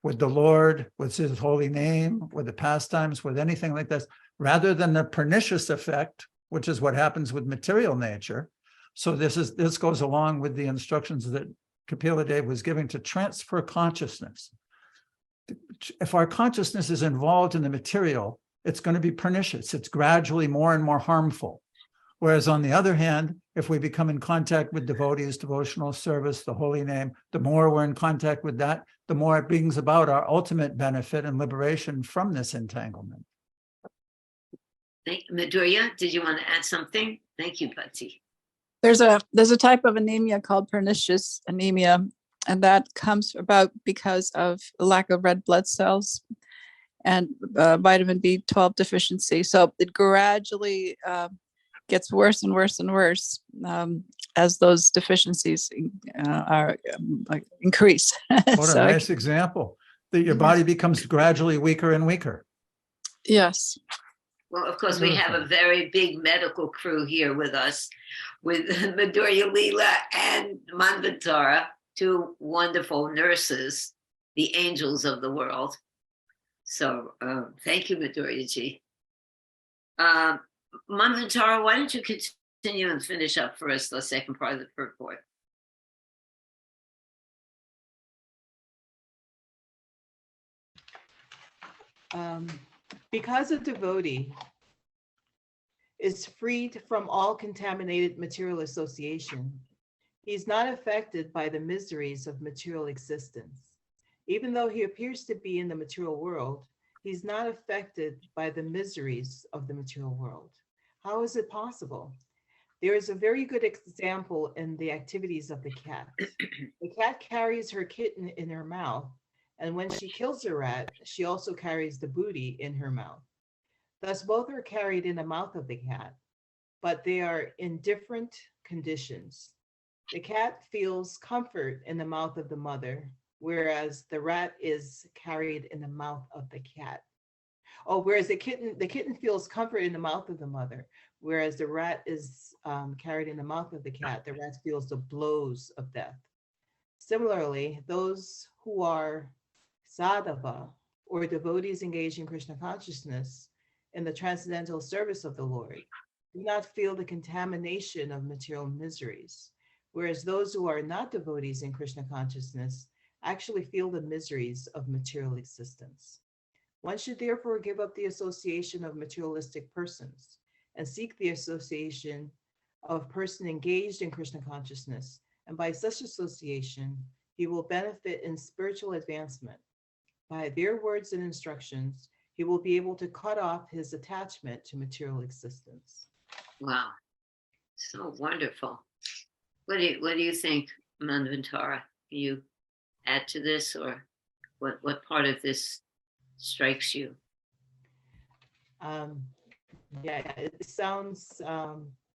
with the Lord, with his holy name, with the pastimes, with anything like this, rather than the pernicious effect, which is what happens with material nature. So this goes along with the instructions that Kapila Dev was giving to transfer consciousness. If our consciousness is involved in the material, it's going to be pernicious. It's gradually more and more harmful. Whereas on the other hand, if we become in contact with devotees, devotional service, the holy name, the more we're in contact with that, the more it brings about our ultimate benefit and liberation from this entanglement. Madhurya, did you want to add something? Thank you, Patti. There's a type of anemia called pernicious anemia, and that comes about because of a lack of red blood cells and vitamin B12 deficiency. So it gradually gets worse and worse and worse as those deficiencies are increase. What a nice example, that your body becomes gradually weaker and weaker. Yes. Well, of course, we have a very big medical crew here with us, with Madhurya Leela and Manvantara, two wonderful nurses, the angels of the world. So thank you, Madhurya ji. Manvantara, why don't you continue and finish up for us the second part of the purport? Because a devotee is freed from all contaminated material association, he's not affected by the miseries of material existence. Even though he appears to be in the material world, he's not affected by the miseries of the material world. How is it possible? There is a very good example in the activities of the cat. The cat carries her kitten in her mouth, and when she kills a rat, she also carries the booty in her mouth. Thus, both are carried in the mouth of the cat, but they are in different conditions. The cat feels comfort in the mouth of the mother, whereas the rat is carried in the mouth of the cat. Oh, whereas the kitten feels comfort in the mouth of the mother, whereas the rat is carried in the mouth of the cat. The rat feels the blows of death. Similarly, those who are sadhava, or devotees engaged in Krishna consciousness in the transcendental service of the Lord, do not feel the contamination of material miseries, whereas those who are not devotees in Krishna consciousness actually feel the miseries of material existence. One should therefore give up the association of materialistic persons and seek the association of a person engaged in Krishna consciousness. And by such association, he will benefit in spiritual advancement. By their words and instructions, he will be able to cut off his attachment to material existence. Wow, so wonderful. What do you think, Manvantara? Can you add to this, or what part of this strikes you? Yeah, it sounds,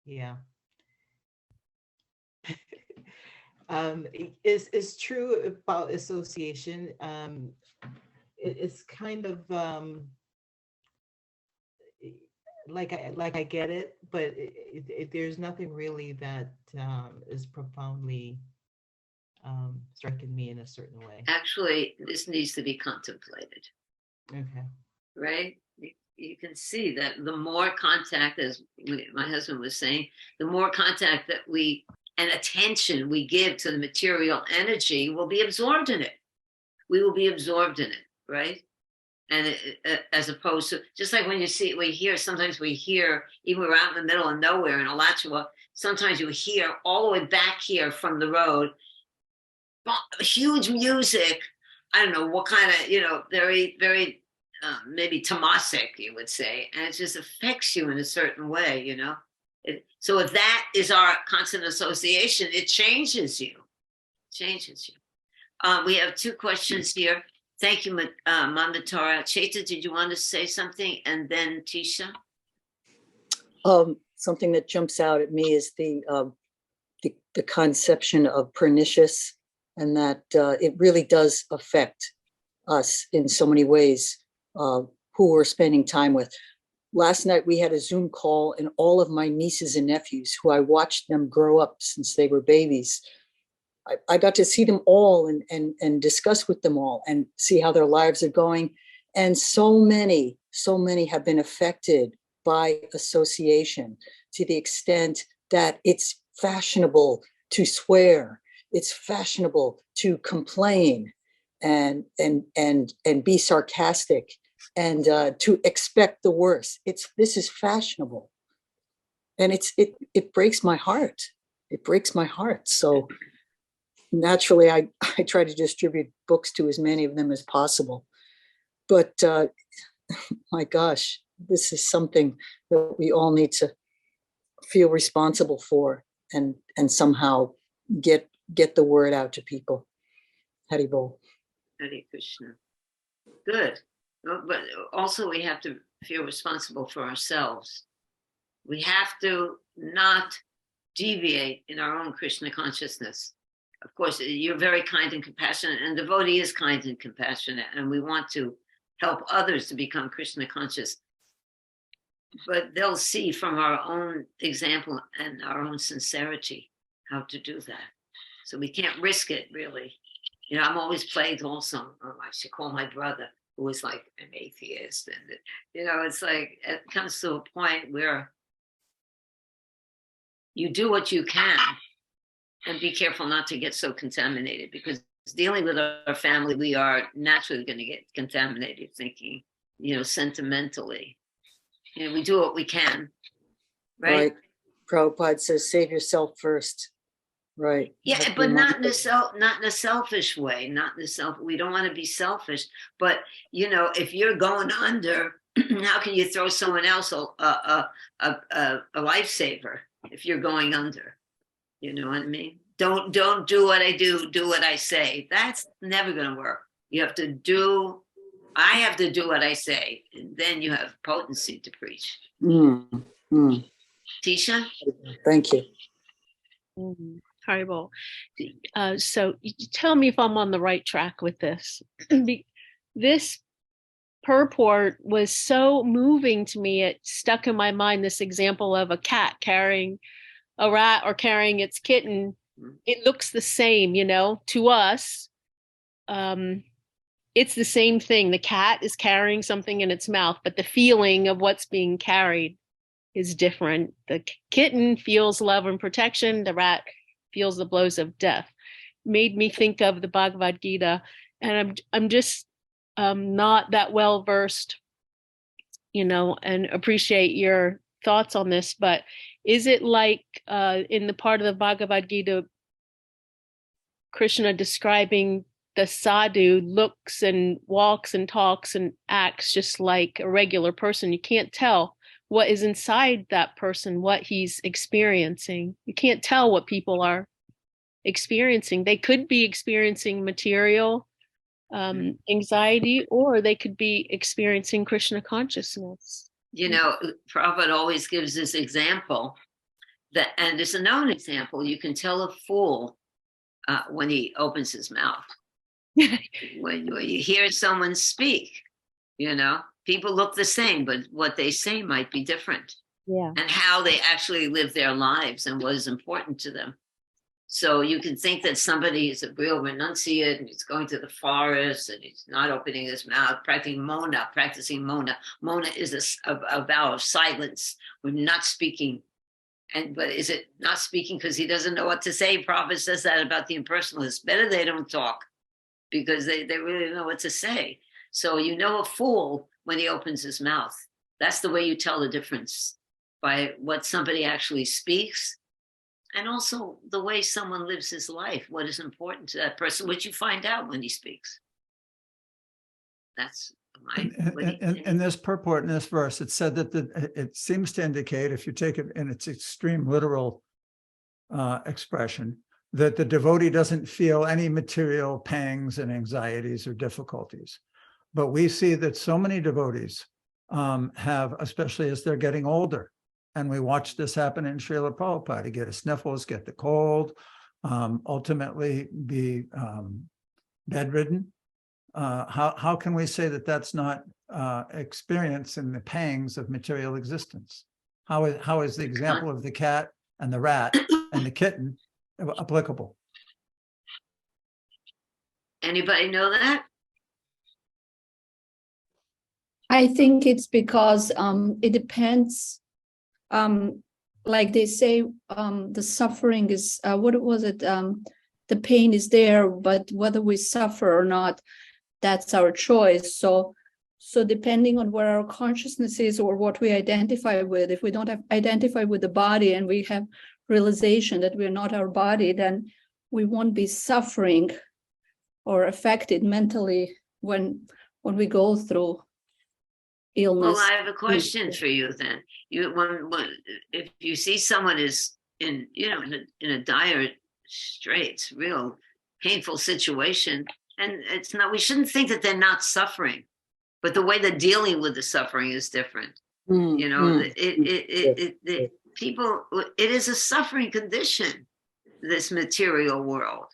yeah. Is true about association. It's kind of like I get it, but there's nothing really that is profoundly striking me in a certain way. Actually, this needs to be contemplated. Okay. Right? You can see that the more contact, as my husband was saying, the more contact that and attention we give to the material energy, we'll be absorbed in it. We will be absorbed in it, right? And as opposed to, just like when sometimes we hear, even we're out in the middle of nowhere in Alachua, sometimes you hear all the way back here from the road, huge music. I don't know what kind of, very, very, maybe tamasic, you would say, and it just affects you in a certain way, So if that is our constant association, it changes you. We have two questions here. Thank you, Manvantara. Chaita, did you want to say something? And then Tisha? Something that jumps out at me is the conception of pernicious, and that it really does affect us in so many ways, who we're spending time with. Last night we had a Zoom call, and all of my nieces and nephews, who I watched them grow up since they were babies, I got to see them all and discuss with them all and see how their lives are going. And so many have been affected by association, to the extent that it's fashionable to swear, it's fashionable to complain and be sarcastic, and to expect the worst. This is fashionable, and it breaks my heart. It breaks my heart. So naturally, I try to distribute books to as many of them as possible. But my gosh, this is something that we all need to feel responsible for, and somehow get the word out to people. Hari Bol. Hare Krishna. Good. But also we have to feel responsible for ourselves. We have to not deviate in our own Krishna consciousness. Of course, you're very kind and compassionate, and devotee is kind and compassionate, and we want to help others to become Krishna conscious. But they'll see from our own example and our own sincerity how to do that. So we can't risk it, really. I'm always plagued also. I should call my brother, who is like an atheist. And, it's like, it comes to a point where you do what you can and be careful not to get so contaminated, because dealing with our family, we are naturally going to get contaminated thinking, sentimentally. We do what we can, right? Prabhupada says, save yourself first. Right. Yeah, but not in a selfish way. We don't want to be selfish. But if you're going under, how can you throw someone else a lifesaver if you're going under? You know what I mean? Don't do what I do. Do what I say. That's never going to work. I have to do what I say, and then you have potency to preach. Tisha? Thank you. Horrible. So you tell me if I'm on the right track with this. This purport was so moving to me. It stuck in my mind, this example of a cat carrying a rat or carrying its kitten. It looks the same, to us. It's the same thing. The cat is carrying something in its mouth, but the feeling of what's being carried is different. The kitten feels love and protection. The rat feels the blows of death. Made me think of the Bhagavad Gita, and I'm just not that well versed, and appreciate your thoughts on this. But is it like in the part of the Bhagavad Gita, Krishna describing the sadhu looks and walks and talks and acts just like a regular person? You can't tell what is inside that person, what he's experiencing. You can't tell what people are experiencing. They could be experiencing material anxiety, or they could be experiencing Krishna consciousness. Prabhupada always gives this example and it's a known example. You can tell a fool when he opens his mouth. when you hear someone speak, people look the same, but what they say might be different. Yeah. And how they actually live their lives and what is important to them. So you can think that somebody is a real renunciate and he's going to the forest and he's not opening his mouth, practicing mona. Mona is a vow of silence. We're not speaking. But is it not speaking because he doesn't know what to say? Prabhupada says that about the impersonalists. Better they don't talk because they really don't know what to say. So a fool when he opens his mouth. That's the way you tell the difference, by what somebody actually speaks. And also the way someone lives his life, what is important to that person, which you find out when he speaks. That's my. In this purport, in this verse, it said that it seems to indicate, if you take it in its extreme literal expression, that the devotee doesn't feel any material pangs and anxieties or difficulties. But we see that so many devotees have, especially as they're getting older, and we watch this happen in Srila Prabhupada, get a sniffles, get the cold, ultimately be bedridden. How can we say that that's not experiencing the pangs of material existence? How is the example of the cat and the rat and the kitten applicable? Anybody know that? I think it's because it depends. Like they say, the suffering is, what was it? The pain is there, but whether we suffer or not, that's our choice. So depending on where our consciousness is or what we identify with, if we don't identify with the body and we have realization that we're not our body, then we won't be suffering or affected mentally when we go through illness. Well, I have a question for you then. If you see someone is in a dire straits, real painful situation, and it's not, we shouldn't think that they're not suffering, but the way they're dealing with the suffering is different. People, it is a suffering condition, this material world,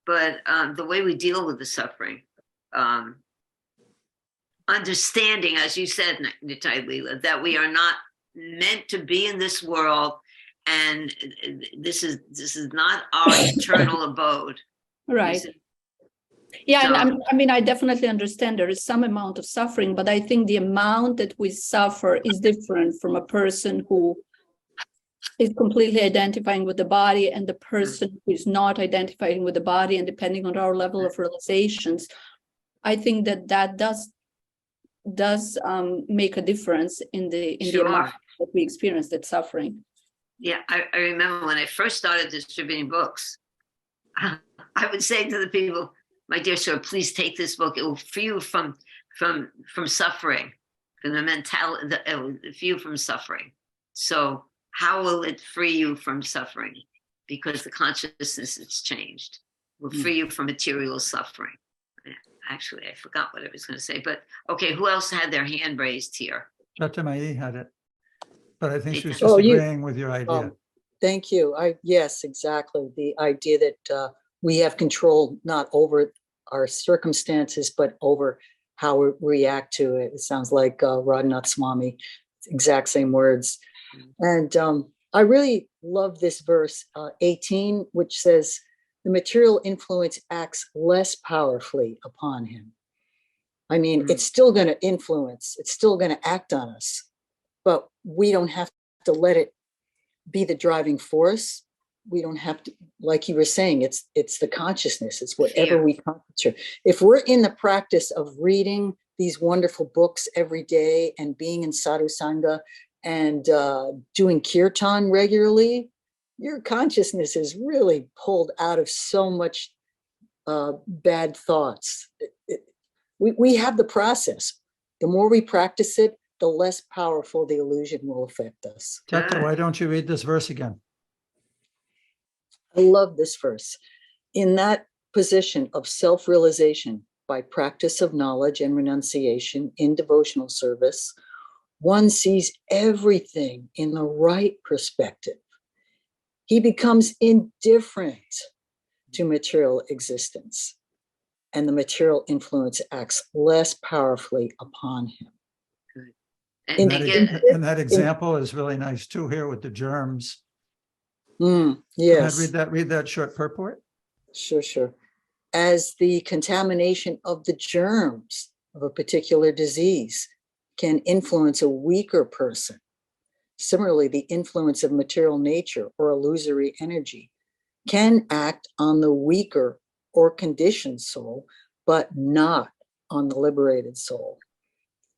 but the way we deal with the suffering, understanding, as you said, Nitai Leela, that we are not meant to be in this world, and this is not our eternal abode. Right. Yeah, so, and I definitely understand there is some amount of suffering, but I think the amount that we suffer is different from a person who is completely identifying with the body and the person who is not identifying with the body, and depending on our level of realizations, I think that does make a difference in the amount that we experience that suffering. Yeah, I remember when I first started distributing books, I would say to the people, my dear sir, please take this book. It will free you from suffering, from the mentality, it will free you from suffering. So how will it free you from suffering? Because the consciousness has changed. It will free you from material suffering. Actually, I forgot what I was going to say, but okay, who else had their hand raised here? Chattamayi had it, but I think she was just agreeing with your idea. Thank you. Yes, exactly. The idea that we have control not over our circumstances, but over how we react to it. It sounds like Radhanath Swami, exact same words. And I really love this verse 18, which says, the material influence acts less powerfully upon him. I mean, it's still going to influence, it's still going to act on us, but we don't have to let it be the driving force. We don't have to, like you were saying, it's the consciousness. It's whatever Yeah. we concentrate. If we're in the practice of reading these wonderful books every day and being in sadhu sangha and doing kirtan regularly, your consciousness is really pulled out of so much bad thoughts. We have the process. The more we practice it, the less powerful the illusion will affect us. Teta, why don't you read this verse again? I love this verse. In that position of self-realization by practice of knowledge and renunciation in devotional service, one sees everything in the right perspective. He becomes indifferent to material existence, and the material influence acts less powerfully upon him. And And they that, get, and that example is really nice too here with the germs. Yes. Read that short purport. Sure. As the contamination of the germs of a particular disease can influence a weaker person, similarly, the influence of material nature or illusory energy can act on the weaker or conditioned soul, but not on the liberated soul.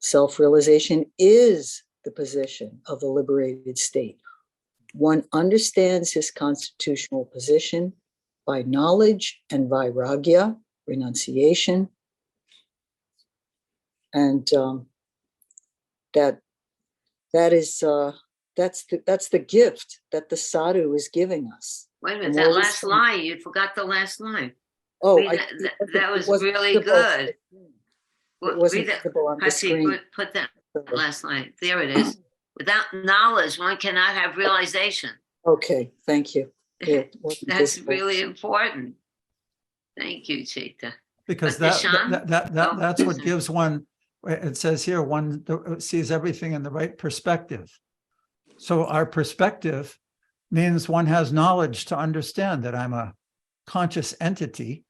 Self-realization is the position of the liberated state. One understands his constitutional position by knowledge and vairagya, renunciation, and that's the gift that the sadhu is giving us. wait a minute, that last line, you forgot the last line. Oh, Read that was really good. It wasn't Read that, visible on the Patsy, screen. put that last line. There it is. Without knowledge, one cannot have realization. Okay, thank you. It wasn't That's visible. really important. Thank you, Cheta. Because But Nishan? that's what gives one, it says here, one sees everything in the right perspective. So our perspective means one has knowledge to understand that I'm a conscious entity,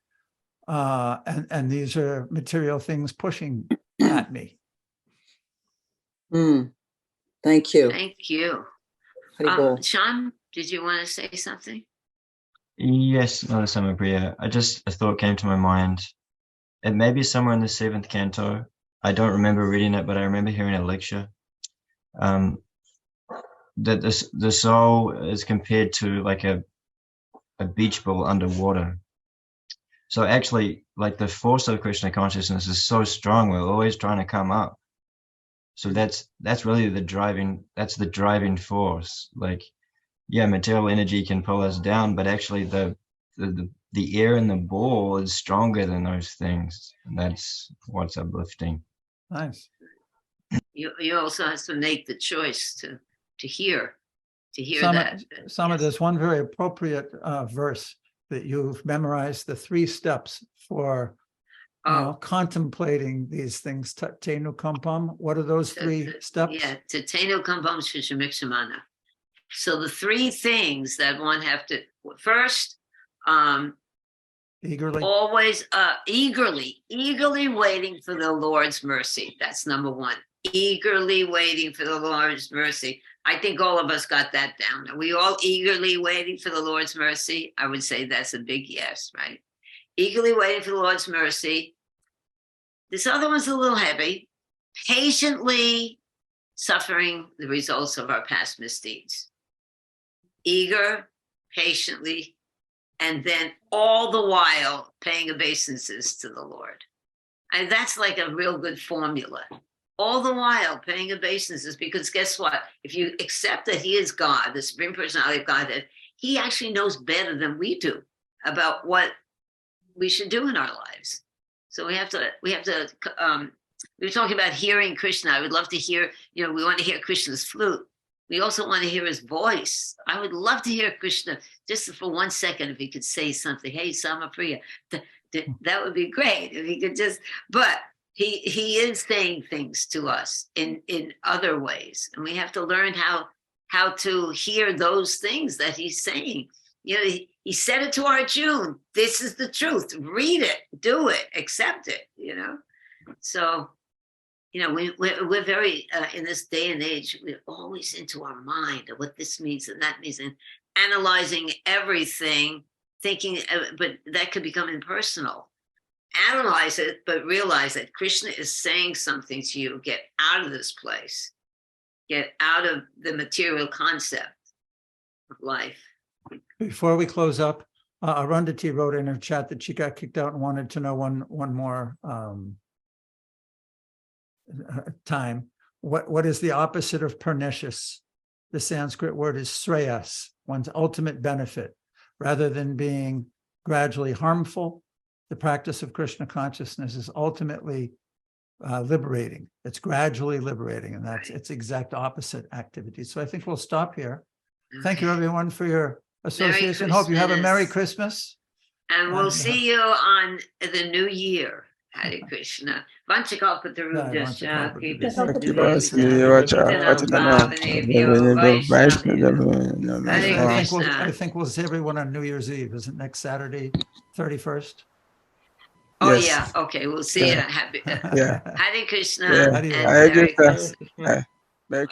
and these are material things pushing at me. Thank you. Thank you. Haribol. Sean, did you want to say something? Yes, Mother Samapriya. A thought came to my mind. It may be somewhere in the 7th canto. I don't remember reading it, but I remember hearing a lecture that the soul is compared to like a beach ball underwater. So actually, like the force of Krishna consciousness is so strong, we're always trying to come up. So that's really the driving force. Like, yeah, material energy can pull us down, but actually the air in the ball is stronger than those things. And that's what's uplifting. Nice. You also have to make the choice to hear that. There's one very appropriate verse that you've memorized, the 3 steps for contemplating these things. Tenu Kampam. What are those 3 steps? Yeah, Tenu Kampam Shishamikshamana. So the 3 things that one have to, first, eagerly, always eagerly waiting for the Lord's mercy. That's number 1. Eagerly waiting for the Lord's mercy. I think all of us got that down. Are we all eagerly waiting for the Lord's mercy? I would say that's a big yes, right? Eagerly waiting for the Lord's mercy. This other one's a little heavy. Patiently suffering the results of our past misdeeds. Eager, patiently, and then all the while paying obeisances to the Lord. And that's like a real good formula. All the while paying obeisances, because guess what? If you accept that he is God, the Supreme Personality of Godhead, he actually knows better than we do about what we should do in our lives. So we were talking about hearing Krishna. I would love to hear, we want to hear Krishna's flute. We also want to hear his voice. I would love to hear Krishna just for 1 second, if he could say something. Hey, Samapriya, that would be great if he could just, but he is saying things to us in other ways. And we have to learn how to hear those things that he's saying. He said it to Arjuna. This is the truth. Read it, do it, accept it, So you know, we're very, in this day and age, we're always into our mind of what this means and that means, and analyzing everything, thinking, but that could become impersonal. Analyze it, but realize that Krishna is saying something to you. Get out of this place. Get out of the material concept of life. Before we close up, Arundhati wrote in her chat that she got kicked out and wanted to know one more time. What is the opposite of pernicious? The Sanskrit word is shreyas, one's ultimate benefit. Rather than being gradually harmful, the practice of Krishna consciousness is ultimately liberating. It's gradually liberating, and that's its exact opposite activity. So I think we'll stop here. Thank you, everyone, for your association. Hope you have a Merry Christmas. And we'll see you on the new year. Hare Krishna. Vanchakalpatarubhyascha, I think we'll see everyone on New Year's Eve. Isn't next Saturday, 31st? Oh, Yes. yeah. Okay. We'll see you. Yeah. Happy Yeah. Hare Krishna. Yeah. And Hare Merry Krishna. Christmas. Merry